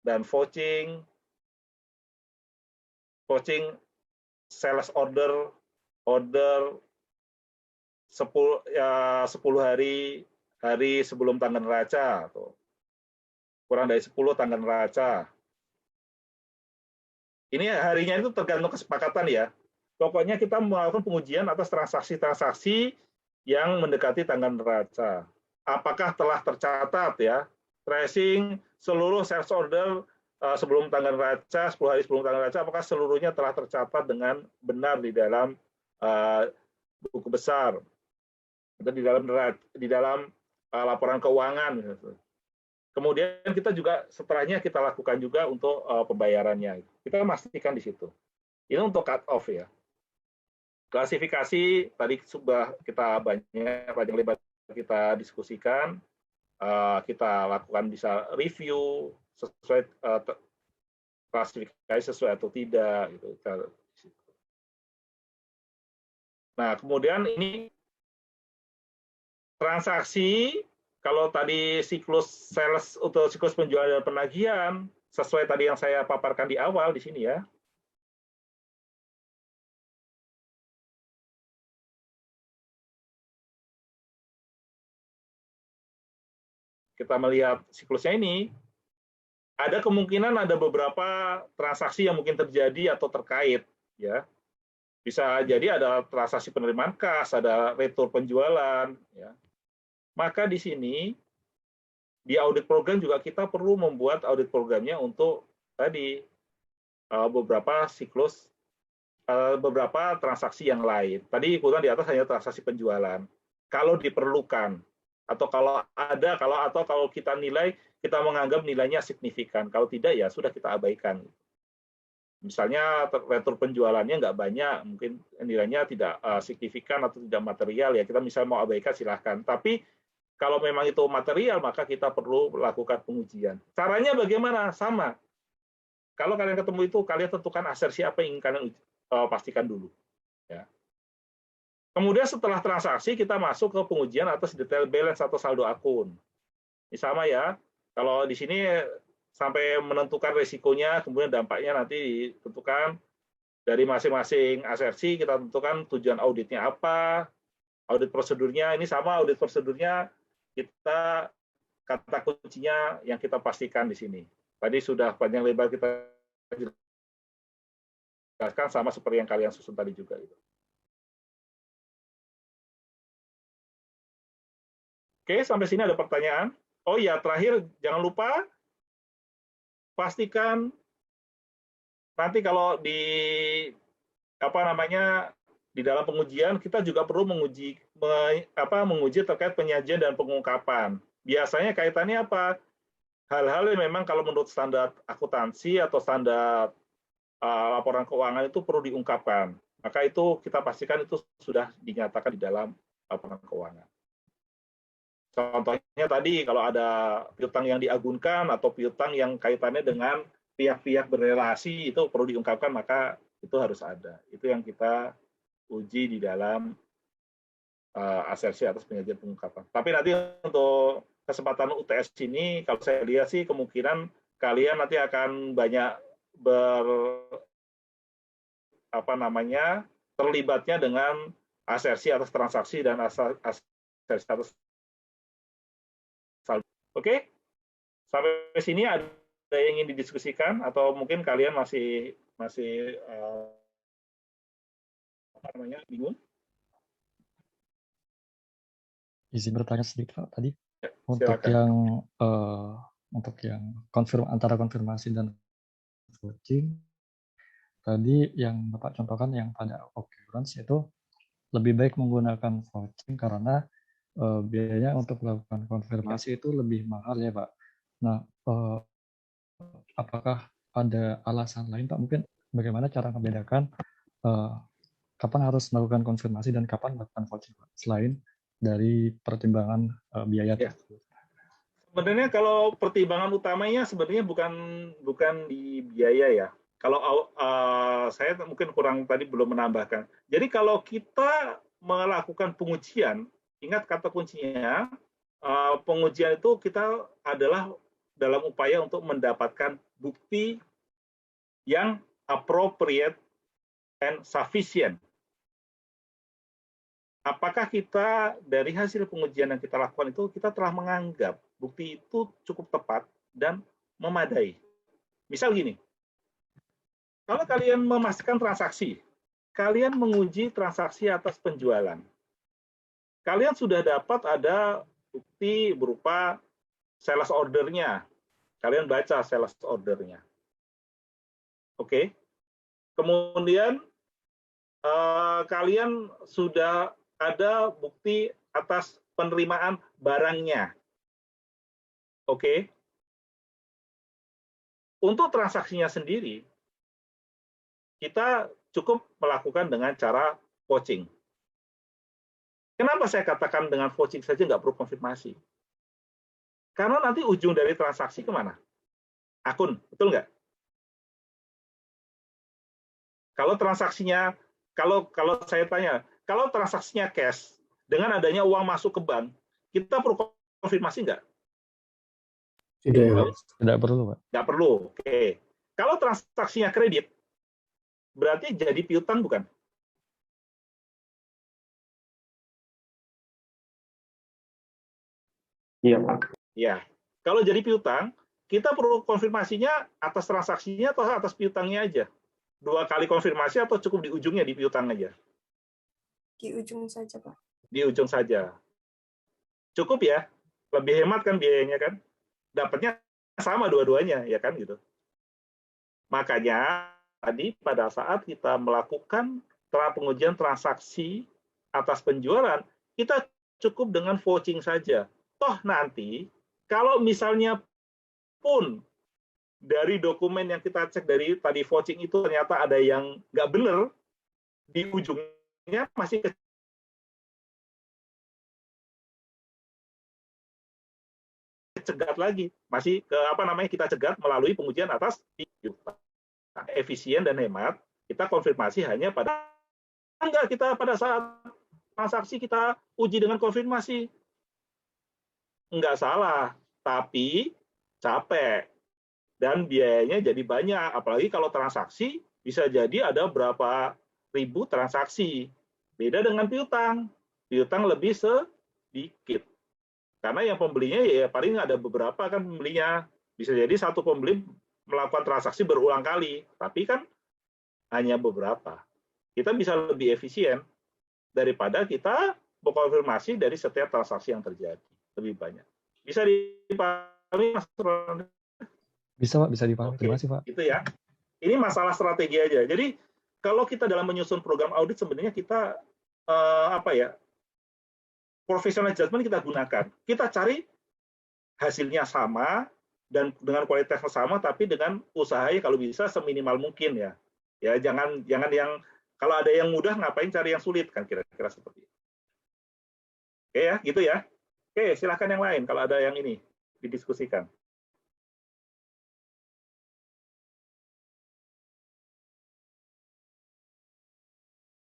dan vouching sales order 10 hari sebelum tanggal neraca, atau kurang dari 10 tanggal neraca. Ini harinya itu tergantung kesepakatan ya. Pokoknya kita melakukan pengujian atas transaksi-transaksi yang mendekati tanggal neraca. Apakah telah tercatat ya, tracing seluruh sales order sebelum tanggal neraca, 10 hari sebelum tanggal neraca, apakah seluruhnya telah tercatat dengan benar di dalam buku besar, atau di dalam laporan keuangan. Kemudian kita juga setelahnya kita lakukan juga untuk pembayarannya. Kita pastikan di situ. Ini untuk cut off ya. Klasifikasi tadi sudah kita panjang lebar kita diskusikan, kita lakukan bisa review sesuai klasifikasi sesuai atau tidak gitu. Nah, kemudian ini transaksi, kalau tadi siklus sales atau siklus penjualan dan penagihan sesuai tadi yang saya paparkan di awal di sini ya. Kita melihat siklusnya ini, ada kemungkinan ada beberapa transaksi yang mungkin terjadi atau terkait, ya. Bisa jadi ada transaksi penerimaan kas, ada retur penjualan, ya. Maka di sini di audit program juga kita perlu membuat audit programnya untuk tadi beberapa siklus, beberapa transaksi yang lain. Tadi ikutan di atas hanya transaksi penjualan. Kalau diperlukan, atau kalau kita nilai, kita menganggap nilainya signifikan. Kalau tidak ya sudah kita abaikan. Misalnya retur penjualannya nggak banyak, mungkin nilainya tidak signifikan atau tidak material ya, kita misalnya mau abaikan silahkan. Tapi kalau memang itu material maka kita perlu lakukan pengujian. Caranya bagaimana? Sama. Kalau kalian ketemu itu, kalian tentukan asersi apa yang ingin kalian pastikan dulu. Ya. Kemudian setelah transaksi kita masuk ke pengujian atas detail balance atau saldo akun. Ini sama ya. Kalau di sini sampai menentukan risikonya, kemudian dampaknya nanti ditentukan dari masing-masing asersi, kita tentukan tujuan auditnya apa, audit prosedurnya, ini sama audit prosedurnya, kita kata kuncinya yang kita pastikan di sini. Tadi sudah panjang lebar kita jelaskan sama seperti yang kalian susun tadi juga. Oke, sampai sini ada pertanyaan? Oh ya, terakhir jangan lupa pastikan nanti kalau di di dalam pengujian kita juga perlu menguji terkait penyajian dan pengungkapan. Biasanya kaitannya apa? Hal-hal yang memang kalau menurut standar akuntansi atau standar laporan keuangan itu perlu diungkapkan. Maka itu kita pastikan itu sudah dinyatakan di dalam laporan keuangan. Contohnya tadi kalau ada piutang yang diagunkan atau piutang yang kaitannya dengan pihak-pihak berrelasi itu perlu diungkapkan, maka itu harus ada. Itu yang kita uji di dalam asersi atas penyajian pengungkapan. Tapi nanti untuk kesempatan UTS ini, kalau saya lihat sih kemungkinan kalian nanti akan banyak terlibatnya dengan asersi atas transaksi dan asersi atas saldo. Oke? Sampai sini ada yang ingin didiskusikan atau mungkin kalian masih bingung? Izin bertanya sedikit Pak tadi. Ya, Untuk antara konfirmasi dan vouching, tadi yang Bapak contohkan yang pada occurrence itu lebih baik menggunakan vouching karena biayanya untuk melakukan konfirmasi itu lebih mahal ya Pak. Nah, apakah ada alasan lain Pak? Mungkin bagaimana cara membedakan kapan harus melakukan konfirmasi dan kapan melakukan vouching Pak? Selain dari pertimbangan biaya tersebut. Sebenarnya kalau pertimbangan utamanya sebenarnya bukan di biaya ya. Kalau saya mungkin kurang tadi belum menambahkan. Jadi kalau kita melakukan pengujian, ingat kata kuncinya, pengujian itu kita adalah dalam upaya untuk mendapatkan bukti yang appropriate and sufficient. Apakah kita dari hasil pengujian yang kita lakukan itu kita telah menganggap bukti itu cukup tepat dan memadai. Misal gini, kalau kalian memastikan transaksi, kalian menguji transaksi atas penjualan. Kalian sudah dapat ada bukti berupa sales order-nya. Kalian baca sales order-nya. Oke. Kemudian kalian sudah ada bukti atas penerimaan barangnya. Oke. Untuk transaksinya sendiri, kita cukup melakukan dengan cara vouching. Kenapa saya katakan dengan vouching saja nggak perlu konfirmasi? Karena nanti ujung dari transaksi kemana? Akun, betul nggak? Kalau transaksinya, kalau saya tanya, kalau transaksinya cash, dengan adanya uang masuk ke bank, kita perlu konfirmasi nggak? Tidak perlu, Pak. Nggak perlu, oke. Kalau transaksinya kredit, berarti jadi piutang bukan? Iya, Pak. Ya. Kalau jadi piutang, kita perlu konfirmasinya atas transaksinya atau atas piutangnya aja? 2 kali konfirmasi atau cukup di ujungnya di piutang aja? Di ujung saja, Pak. Di ujung saja. Cukup ya? Lebih hemat kan biayanya kan? Dapatnya sama dua-duanya, ya kan gitu. Makanya tadi pada saat kita melakukan pengujian transaksi atas penjualan, kita cukup dengan vouching saja. Toh nanti kalau misalnya pun dari dokumen yang kita cek dari tadi vouching itu ternyata ada yang nggak benar, di ujungnya masih cegat lagi, masih ke kita cegat melalui pengujian atas efisien dan hemat. Kita konfirmasi hanya pada enggak, kita pada saat transaksi kita uji dengan konfirmasi. Enggak salah, tapi capek dan biayanya jadi banyak, apalagi kalau transaksi bisa jadi ada berapa ribu transaksi. Beda dengan piutang. Piutang lebih sedikit. Karena yang pembelinya ya paling ada beberapa kan pembelinya. Bisa jadi satu pembeli melakukan transaksi berulang kali, tapi kan hanya beberapa. Kita bisa lebih efisien daripada kita mengkonfirmasi dari setiap transaksi yang terjadi. Lebih banyak. Bisa dipahami, Mas? Bisa, Pak. Bisa dipahami. Terima kasih, Pak. Itu ya. Ini masalah strategi aja. Jadi kalau kita dalam menyusun program audit sebenarnya kita professional judgment kita gunakan. Kita cari hasilnya sama dan dengan kualitasnya sama, tapi dengan usahanya kalau bisa seminimal mungkin ya. Ya jangan yang kalau ada yang mudah ngapain cari yang sulit kan kira-kira seperti itu. Oke ya, gitu ya. Oke, silakan yang lain kalau ada yang ini didiskusikan.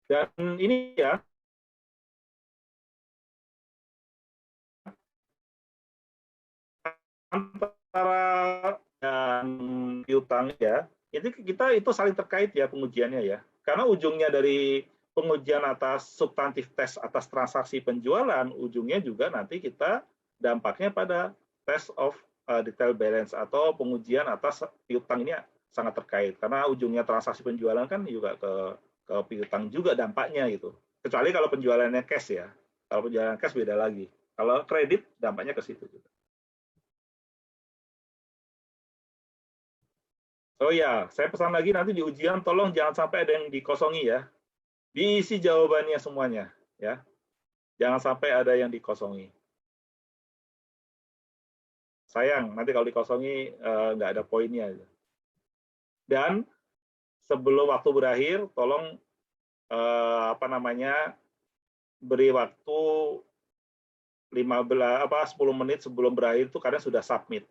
Dan ini ya, antara dan piutang ya, kita itu saling terkait ya pengujiannya ya. Karena ujungnya dari pengujian atas substantif tes atas transaksi penjualan, ujungnya juga nanti kita dampaknya pada test of detail balance atau pengujian atas piutang ini sangat terkait karena ujungnya transaksi penjualan kan juga ke piutang juga dampaknya gitu. Kecuali kalau penjualannya cash ya. Kalau penjualan cash beda lagi. Kalau kredit dampaknya ke situ juga. Oh ya, saya pesan lagi nanti di ujian tolong jangan sampai ada yang dikosongi ya. Diisi jawabannya semuanya ya. Jangan sampai ada yang dikosongi. Sayang, nanti kalau dikosongi nggak ada poinnya. Dan sebelum waktu berakhir, tolong beri waktu 10 menit sebelum berakhir itu kalian sudah submit.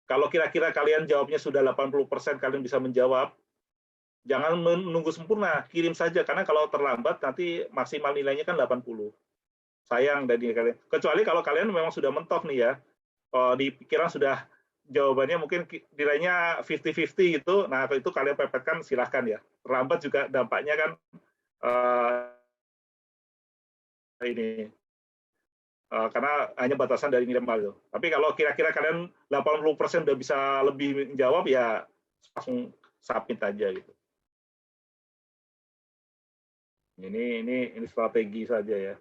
Kalau kira-kira kalian jawabnya sudah 80%, kalian bisa menjawab, jangan menunggu sempurna, kirim saja. Karena kalau terlambat, nanti maksimal nilainya kan 80. Sayang dari kalian. Kecuali kalau kalian memang sudah mentok nih ya, di pikiran sudah jawabannya mungkin nilainya 50-50 gitu, nah itu kalian pepetkan silahkan ya. Terlambat juga dampaknya kan ini. Karena hanya batasan dari nilai minimal itu. Tapi kalau kira-kira kalian 80% udah bisa lebih menjawab ya langsung submit aja gitu. Ini strategi saja ya.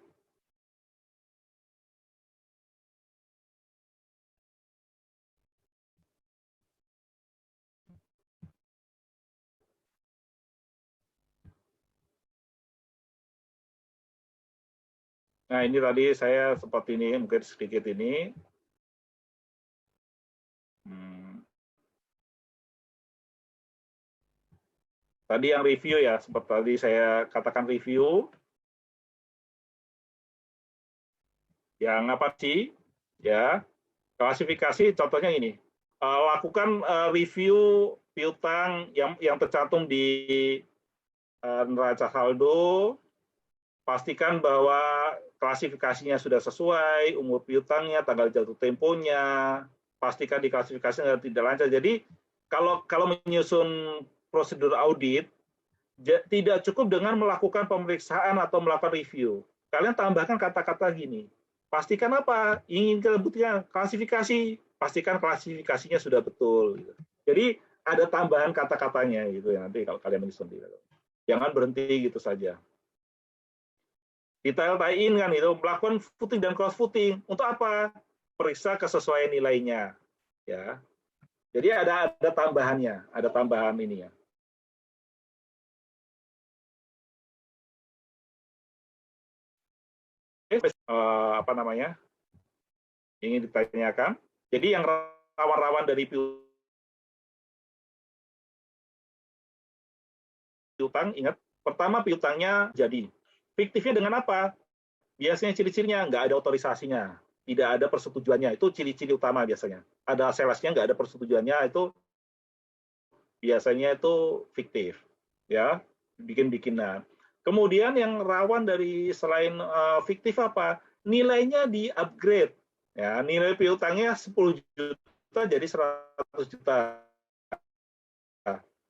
Nah, ini tadi saya sempat ini, mungkin sedikit ini. Tadi yang review ya, seperti tadi saya katakan review. Yang apa sih? Ya, klasifikasi contohnya ini. Lakukan review piutang yang tercantum di neraca saldo. Pastikan bahwa klasifikasinya sudah sesuai, umur piutangnya, tanggal jatuh temponya, pastikan di klasifikasinya tidak lancar. Jadi kalau menyusun prosedur audit, tidak cukup dengan melakukan pemeriksaan atau melakukan review. Kalian tambahkan kata-kata gini, pastikan apa? Ingin kebuktian klasifikasi, pastikan klasifikasinya sudah betul. Gitu. Jadi ada tambahan kata-katanya gitu ya nanti kalau kalian menyusun. Jangan berhenti gitu saja. Detail tie-in kan itu, melakukan footing dan cross footing. Untuk apa? Periksa kesesuaian nilainya. Ya. Jadi ada tambahannya, ada tambahan ini ya. Ingin ditanyakan. Jadi yang rawan-rawan dari piutang, ingat, pertama piutangnya jadi. Fiktifnya dengan apa? Biasanya ciri-cirinya nggak ada otorisasinya, tidak ada persetujuannya. Itu ciri-ciri utama biasanya. Ada salesnya nggak ada persetujuannya, itu biasanya itu fiktif, ya, bikin-bikinan. Kemudian yang rawan dari selain fiktif apa? Nilainya di upgrade, ya, nilai piutangnya 10 juta jadi 100 juta.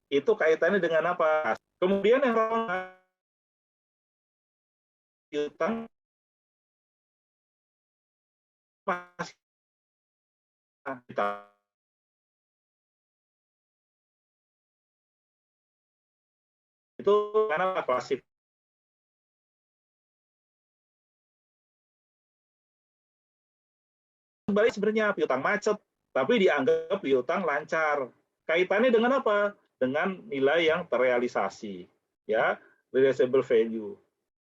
Itu kaitannya dengan apa? Kemudian yang rawan piutang masih itu karena klasif kembali sebenarnya piutang macet tapi dianggap piutang lancar. Kaitannya dengan apa? Dengan nilai yang terrealisasi, ya, realizable value,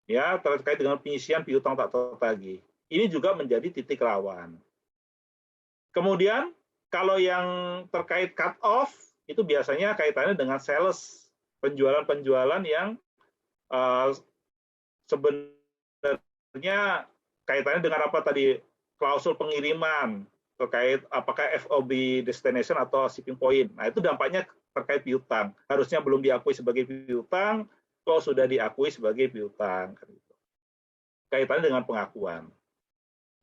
ya, terkait dengan pengisian piutang tak tertagih. Ini juga menjadi titik rawan. Kemudian kalau yang terkait cut off itu biasanya kaitannya dengan sales, penjualan-penjualan yang sebenarnya kaitannya dengan apa tadi, klausul pengiriman terkait apakah FOB destination atau shipping point. Nah itu dampaknya terkait piutang. Harusnya belum diakui sebagai piutang, kalau sudah diakui sebagai piutang. Kaitannya dengan pengakuan.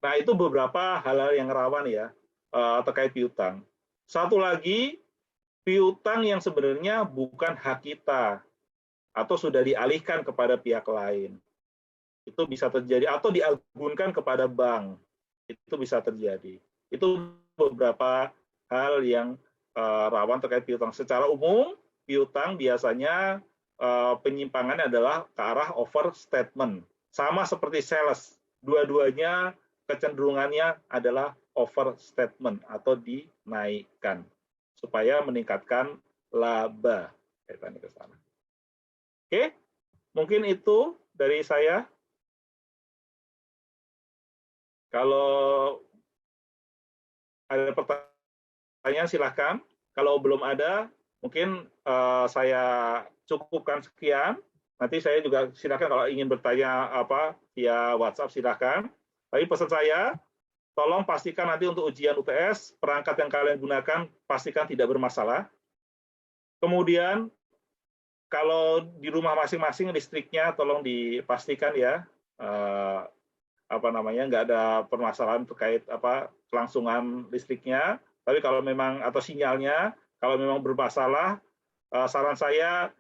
Nah itu beberapa hal-hal yang rawan ya terkait piutang. Satu lagi, piutang yang sebenarnya bukan hak kita atau sudah dialihkan kepada pihak lain. Itu bisa terjadi atau diagunkan kepada bank. Itu bisa terjadi. Itu beberapa hal yang rawan terkait piutang. Secara umum, piutang biasanya penyimpangannya adalah ke arah overstatement. Sama seperti sales, dua-duanya kecenderungannya adalah overstatement atau dinaikkan supaya meningkatkan laba. Kaitannya ke sana. Oke, mungkin itu dari saya. Kalau ada pertanyaan silahkan. Kalau belum ada, mungkin saya cukupkan sekian. Nanti saya juga silahkan kalau ingin bertanya via WhatsApp silahkan. Tapi pesan saya, tolong pastikan nanti untuk ujian UTS, perangkat yang kalian gunakan pastikan tidak bermasalah. Kemudian kalau di rumah masing-masing listriknya tolong dipastikan ya, nggak ada permasalahan terkait kelangsungan listriknya. Tapi kalau memang atau sinyalnya, kalau memang bermasalah, saran saya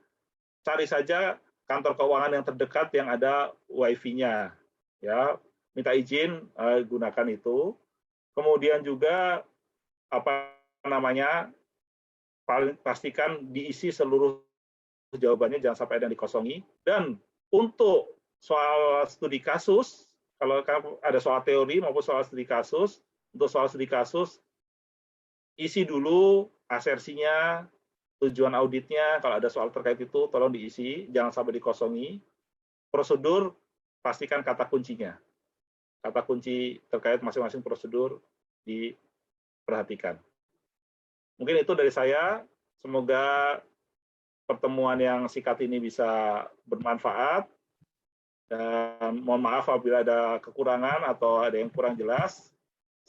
cari saja kantor keuangan yang terdekat yang ada WiFi-nya, ya. Minta izin gunakan itu. Kemudian juga pastikan diisi seluruh jawabannya, jangan sampai ada yang dikosongi. Dan untuk soal studi kasus, kalau ada soal teori maupun soal studi kasus, untuk soal studi kasus, isi dulu asersinya, tujuan auditnya, kalau ada soal terkait itu tolong diisi, jangan sampai dikosongi. Prosedur, pastikan kata kuncinya. Kata kunci terkait masing-masing prosedur diperhatikan. Mungkin itu dari saya, semoga pertemuan yang singkat ini bisa bermanfaat, dan mohon maaf apabila ada kekurangan atau ada yang kurang jelas.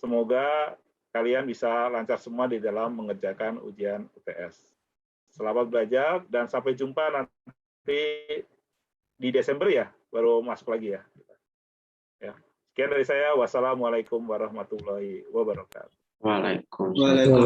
Semoga kalian bisa lancar semua di dalam mengerjakan ujian UTS. Selamat belajar dan sampai jumpa nanti di Desember ya, baru masuk lagi ya. Sekian dari saya. Wassalamualaikum warahmatullahi wabarakatuh. Waalaikumsalam.